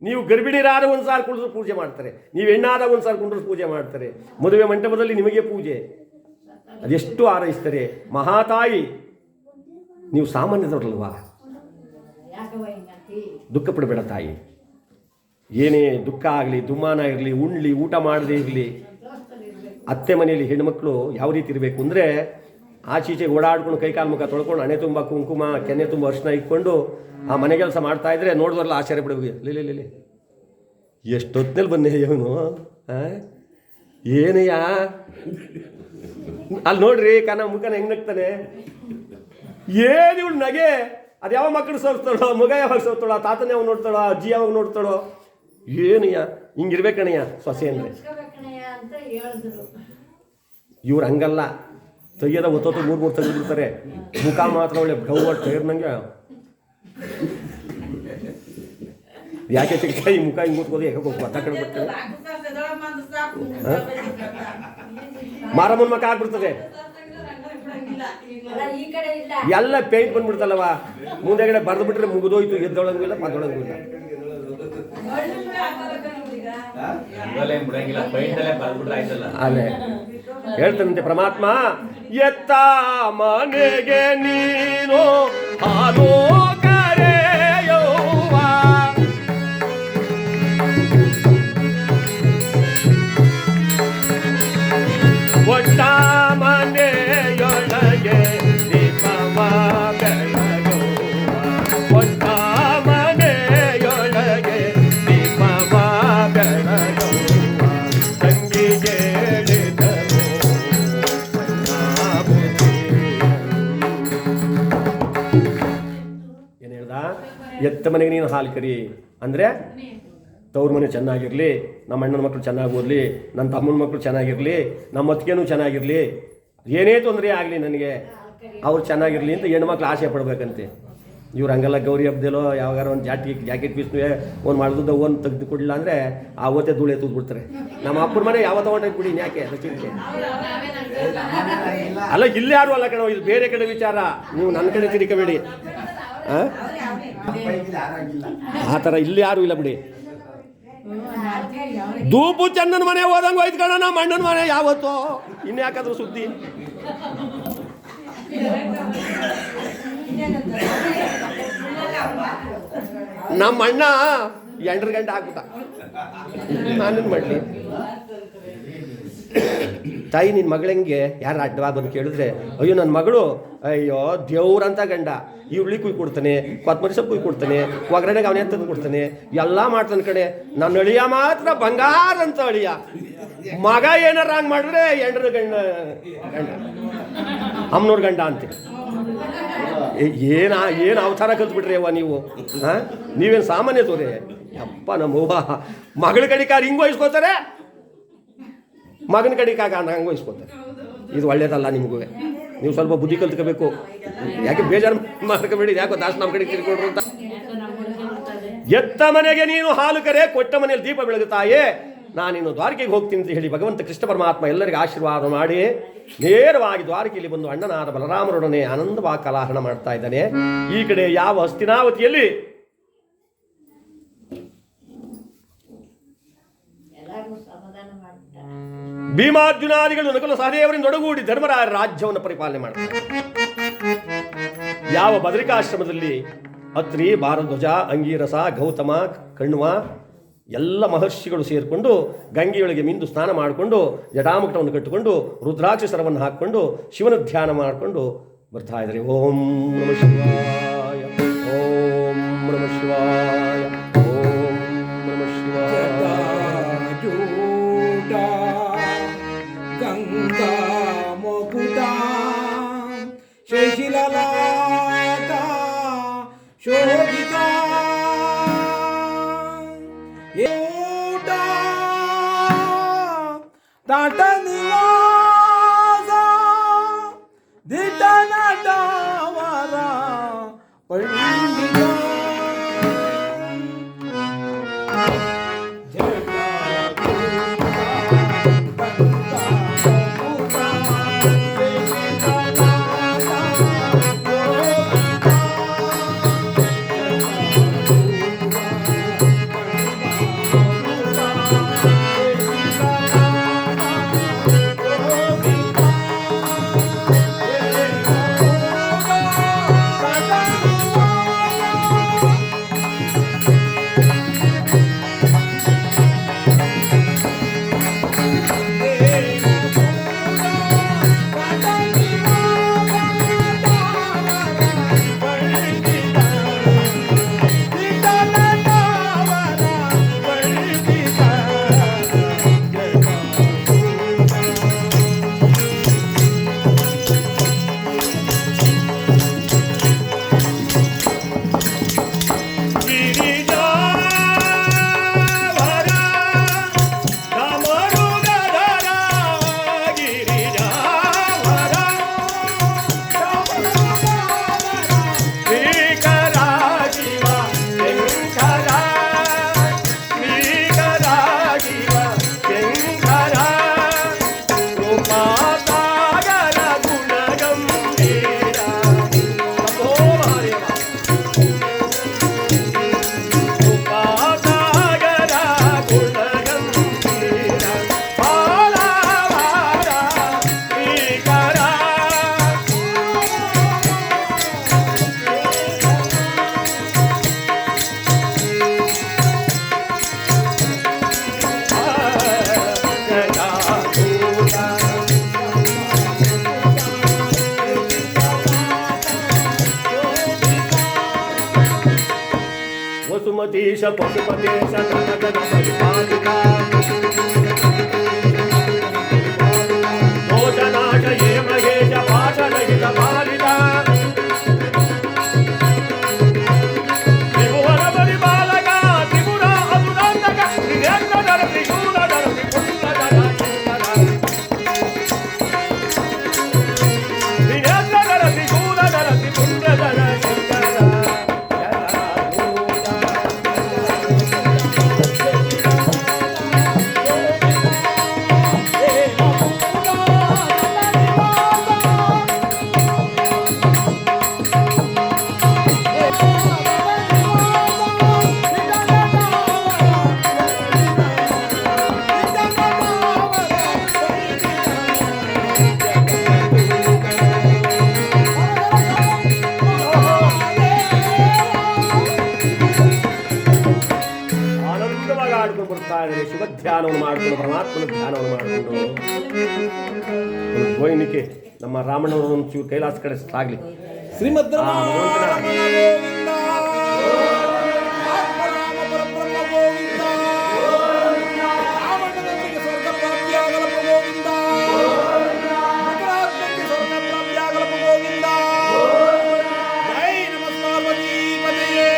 ನೀವು ಗರ್ಭಿಣಿರಾದ ಒಂದು ಸಾರಿ ಕುಡಿದ್ರು ಪೂಜೆ ಮಾಡ್ತಾರೆ, ನೀವು ಹೆಣ್ಣಾದ ಒಂದು ಸಾರಿ ಕುಂಡ್ರು ಪೂಜೆ ಮಾಡ್ತಾರೆ, ಮದುವೆ ಮಂಟಪದಲ್ಲಿ ನಿಮಗೆ ಪೂಜೆ. ಅದೆಷ್ಟು ಹಾರೈಸ್ತಾರೆ ಮಹಾತಾಯಿ. ನೀವು ಸಾಮಾನ್ಯದವ್ರಲ್ವಾ, ದುಃಖ ಪಡಬೇಡ ತಾಯಿ. ಏನೇ ದುಃಖ ಆಗಲಿ, ದುಮ್ಮಾನ ಇರಲಿ, ಉಣ್ಲಿ, ಊಟ ಮಾಡದೇ ಇರಲಿ, ಅತ್ತೆ ಮನೆಯಲ್ಲಿ ಹೆಣ್ಮಕ್ಳು ಯಾವ ರೀತಿ ಇರಬೇಕು ಅಂದರೆ, ಆಚೀಚೆಗೆ ಓಡಾಡ್ಕೊಂಡು ಕೈಕಾಲು ಮುಖ ತೊಳ್ಕೊಂಡು ಹಣೆ ತುಂಬ ಕುಂಕುಮ, ಕೆನ್ನೆ ತುಂಬ ಅರ್ಶಿನ ಇಟ್ಕೊಂಡು ಆ ಮನೆ ಕೆಲಸ ಮಾಡ್ತಾ ಇದ್ರೆ ನೋಡಿದ್ರಲ್ಲ ಆಶ್ಚರ್ಯ ಪಡಬೇಕು. ಲಿಲಿ ಎಷ್ಟೊತ್ತಲ್ಲಿ ಬಂದೆ ಇವನು, ಏನಯ್ಯ ಅಲ್ಲಿ ನೋಡ್ರಿ ಮುಖನ ಹೆಂಗ್ ನಗ್ತಾನೆ. ಏನು ಇವಳು ನಗೆ, ಅದು ಯಾವ ಮಕ್ಕಳು ಸೋರ್ತಾಳೋ, ಮಗ ಯಾವಾಗ ಸೋರ್ತಾಳೋ, ತಾತನ ಯಾವಾಗ ನೋಡ್ತಾಳೋ, ಅಜ್ಜಿ ಯಾವಾಗ ನೋಡ್ತಾಳೋ, ಏನಯ್ಯ ಹಿಂಗಿರ್ಬೇಕಣಯ್ಯ ಸೊಸೆ ಅಂದರೆ. ಇವ್ರು ಹಂಗಲ್ಲ, ತೆಗಿಯೋದ ಒತ್ತೊತ್ತು ಮೂರು ತೆಗೆದಿರ್ತಾರೆ. ಮುಖ ಮಾತ್ರ ಒಳ್ಳೆ ಗೌವಟ್ ತೆಗೆದಂಗೆ. ಯಾಕೆ ಸಿಗ್ತಾ ಈ ಮುಖ ಹಿಂಗೆ ಕೂತ್ಕೋದು, ಯಾಕೆ ಗೊತ್ತ ಕಡೆ ಬರ್ತಾರೆ. ಮಾರಮ್ಮನ ಮಕ್ಕ ಆಗ್ಬಿಡ್ತದೆ, ಎಲ್ಲ ಪೇಂಟ್ ಬಂದ್ಬಿಡ್ತಲ್ಲವ, ಮುಂದೆಗಡೆ ಬರೆದು ಬಿಟ್ರೆ ಮುಗಿದೋಯ್ತು, ಎದ್ದೊಳಂಗಿಲ್ಲ ಪದೊಳಂಗಿಲ್ಲ. ಅಲ್ಲೇ ಹೇಳ್ತಾನಂತೆ ಪರಮಾತ್ಮ, ಎತ್ತ ಮನೆಗೆ ನೀನು ಹಾಲು ಕರೆಯುವ, ಒಟ್ಟ ಮನೆಯೊಳಗೆ ದೀಪವ ಬೆಳಗುವ, ಒಟ್ಟ ಮನೆಯೊಳಗೆ ದೀಪವ ಬೆಳಗುವ, ತಂಗಿಗೆ ಏನು ಹೇಳ್ದ? ಎತ್ತ ಮನೆಗೆ ನೀನು ಹಾಲು ಕರಿ ಅಂದರೆ ತವ್ರ ಮನೆ ಚೆನ್ನಾಗಿರಲಿ, ನಮ್ಮ ಅಣ್ಣನ ಮಕ್ಕಳು ಚೆನ್ನಾಗಿ ಓದಲಿ, ನನ್ನ ತಮ್ಮನ ಮಕ್ಕಳು ಚೆನ್ನಾಗಿರಲಿ, ನಮ್ಮ ಅತ್ತಿಗೆನೂ ಚೆನ್ನಾಗಿರಲಿ, ಏನೇ ತೊಂದರೆ ಆಗಲಿ ನನಗೆ ಅವ್ರು ಚೆನ್ನಾಗಿರಲಿ ಅಂತ ಹೆಣ್ಮಕ್ಳು ಆಸೆ ಪಡ್ಬೇಕಂತೆ. ಇವ್ರು ಹಂಗಲ್ಲ, ಗೌರಿ ಹಬ್ಬದಲ್ಲೋ ಯಾವಾಗಾರ ಒಂದು ಜಾಕೆಟ್ ಪೀಸ್ನು ಒಂದು ಮಾಡಿದ ಒಂದು ತೆಗೆದು ಕೊಡಲಿಲ್ಲ ಅಂದರೆ ಆವತ್ತೇ ಧೂಳೆ ತೂದ್ಬಿಡ್ತಾರೆ. ನಮ್ಮ ಅಪ್ಪನ ಮನೆ ಯಾವತ್ತೋ ಹೊಂಟು ಬಿಡಿ, ಯಾಕೆ ಚಿಂತೆ ಅಲ್ಲ. ಇಲ್ಲಿ ಯಾರು ಅಲ್ಲ ಕಣ, ಇದು ಬೇರೆ ಕಡೆ ವಿಚಾರ, ನೀವು ನನ್ನ ಕಡೆ ತಿರ್ಕಬೇಡಿ. ಆ ಥರ ಇಲ್ಲಿ ಯಾರು ಇಲ್ಲ ಬಿಡಿ. ದೂಪು ಚಂದನ ಮನೆ ಹೋದಂಗೆ ಹೋಯ್ತು ಕಣ, ನಮ್ಮ ಅಣ್ಣನ ಮನೆ ಯಾವತ್ತೋ, ಇನ್ಯಾಕಾದ್ರೂ ಸುದ್ದಿ. ನಮ್ಮ ಅಣ್ಣ 2 ಗಂಟೆ ಆಗ್ಬಿಟ್ಟ, ನಾನೇನು ಮಾಡಲಿ. ತಾಯಿ ನಿನ್ನ ಮಗಳಂಗೆ ಯಾರು ಅಡ್ಡವಾಗಿ ಬಂದು ಕೇಳಿದ್ರೆ, ಅಯ್ಯೋ ನನ್ನ ಮಗಳು, ಅಯ್ಯೋ ದೇವ್ರಂತ ಗಂಡ, ಈ ಹುಳಿ ಕುಯ್ ಕೊಡ್ತಾನೆ, ಕೊತ್ತಂಬರಿ ಸೊಪ್ಪು ಕುಯ್ ಕೊಡ್ತಾನೆ, ಒಗ್ಗರಣೆಗೆ ಅವನೇ ತಂದು ಕೊಡ್ತಾನೆ, ಎಲ್ಲ ಮಾಡ್ತಾನೆ ಕಡೆ. ನನ್ನ ಅಳಿಯ ಮಾತ್ರ ಬಂಗಾರ ಅಂತ ಅಳಿಯ. ಮಗ ಏನಾರ ಹಂಗೆ ಮಾಡಿದ್ರೆ ಎಂಡ್ರ ಗಂಡ ಅಮ್ಮನವ್ರ ಗಂಡ ಅಂತೆ. ಏನು ಅವತಾರ ಕಲ್ತ್ಬಿಟ್ರಿ ಅವ್ವ ನೀವು, ನೀವೇನು ಸಾಮಾನ್ಯ ತೋರೆ ಅಪ್ಪ. ನಮ್ಮವ್ವ ಮಗಳ ಕಡಿಕಾರ ಹಿಂಗೆ ವಹಿಸ್ಕೋತಾರೆ, ಮಗನ ಕಡಿಕಾಗ ಹಂಗೆ ವಹಿಸ್ಕೋತಾರೆ. ಇದು ಒಳ್ಳೇದಲ್ಲ ನಿಮಗೂ, ನೀವು ಸ್ವಲ್ಪ ಬುದ್ಧಿ ಕಲ್ತ್ಕೋಬೇಕು. ಯಾಕೆ ಬೇಜಾರು ಮಾಡ್ಕೋಬೇಡಿ, ಯಾಕೋ ದಾಸ್ ನಮ್ಮ ಕಡೆ ತಿರ್ಕೊಡ್ರು ಅಂತ. ಎತ್ತ ಮನೆಗೆ ನೀನು ಹಾಲು ಕರೆ, ಕೊಟ್ಟ ಮನೆಯಲ್ಲಿ ದೀಪ ಬೆಳಗುತ್ತಾಯೇ, ನಾನಿನ್ನು ದ್ವಾರಕೆಗೆ ಹೋಗ್ತೀನಿ ಅಂತ ಹೇಳಿ ಭಗವಂತ ಕೃಷ್ಣ ಪರಮಾತ್ಮ ಎಲ್ಲರಿಗೆ ಆಶೀರ್ವಾದ ಮಾಡಿ ನೇರವಾಗಿ ದ್ವಾರಕೆಯಲ್ಲಿ ಬಂದು ಅಣ್ಣನಾದ ಬಲರಾಮರೊಡನೆ ಆನಂದವಾಗಿ ಕಲಾಹರಣ ಮಾಡ್ತಾ ಇದ್ದಾನೆ. ಈ ಕಡೆ ಯಾವ ಹಸ್ತಿನಾವತಿಯಲ್ಲಿ ಭೀಮಾರ್ಜುನಾದಿಗಳು ನಕುಲ ಸಹದೇವರಿಂದ ಒಡಗೂಡಿ ಧರ್ಮರಾಯ ರಾಜ್ಯವನ್ನು ಪರಿಪಾಲನೆ ಮಾಡ್ತಾರೆ. ಯಾವ ಬದರಿಕಾಶ್ರಮದಲ್ಲಿ ಅತ್ರಿ, ಭಾರಧ್ವಜ, ಅಂಗೀರಸ, ಗೌತಮ, ಕಣ್ವ ಎಲ್ಲ ಮಹರ್ಷಿಗಳು ಸೇರಿಕೊಂಡು ಗಂಗೆಯೊಳಗೆ ಮಿಂದು ಸ್ನಾನ ಮಾಡಿಕೊಂಡು ಜಟಾಮುಕಟವನ್ನು ಕಟ್ಟಿಕೊಂಡು ರುದ್ರಾಕ್ಷಿ ಸರವನ್ನು ಹಾಕ್ಕೊಂಡು ಶಿವನ ಧ್ಯಾನ ಮಾಡಿಕೊಂಡು ಬರ್ತಾ ಇದ್ದಾರೆ. ಓಂ ನಮಃ ಶಿವಾಯ, ಓಂ ನಮಃ ಶಿವಾಯ, ಓಂ ನಮಃ ಶಿವಾಯ. ಗಂಗಾ ಮುಕುಟ ಶಶಿಲಲಾಟ ಶೋಭಿತ ತಾಟ ನಿವಾಸ ದಿಟ ನಟವರ ಪಂಡಿತ ಬ್ರಹ್ಮತೀಶ ಪಶುಪತೇಶ ಕನಕನ ಪರಿಪಾಲಿತ ದೋಷನಾಶ ಯೇ ಮಹೇಶ ಪಾಶರಹಿತ ಪಾಲಿತ ತ್ರಿಭುವನ ಪರಿಪಾಲಕ ತ್ರಿಪುರ ಅಸುರಾಂತಕ ತ್ರಿನೇತ್ರಧರ ತ್ರಿಶೂಲಧರ ತ್ರಿಪುಂಡಧರ ತ್ರಿನೇತ್ರಧರ ತ್ರಿಶೂಲಧರ ತ್ರಿಪುಂಡಧರ ಶಂಕರ ಆನಂದವಾಗಿ ಆಡ್ಕೊಂಡು ಬರ್ತಾ ಇದ್ದಾರೆ. ಶುಭ ಧ್ಯಾನವನ್ನು ಮಾಡಿಕೊಂಡು ಪರಮಾತ್ಮನ ಧ್ಯಾನವನ್ನು ಮಾಡಿಕೊಂಡು ಗೋಯಿನಿಕೆ ನಮ್ಮ ರಾಮಣ್ಣವರು ಒಂಚೂರು ಕೈಲಾಸ ಕಡೆ ಸಾಗಲಿ. ಶ್ರೀಮದ್ ಆ ಭಗವಂತನ ಗೋವಿಂದ ಆತ್ಮರಾಮ ಪರಬ್ರಹ್ಮ ಗೋವಿಂದ ರಾವಣನಿಗೆ ಸ್ವರ್ಗ ಪ್ರಾಪ್ತಿಯಾಗಲಪ್ಪ ಗೋವಿಂದ ಮಕರಾತ್ಮಕ್ಕೆ ಸ್ವರ್ಗ ಪ್ರಾಪ್ತಿಯಾಗಲಪ್ಪ ಗೋವಿಂದ ಜೈ ನಮಃ ಪಾರ್ವತಿ ಪತಿಯೇ.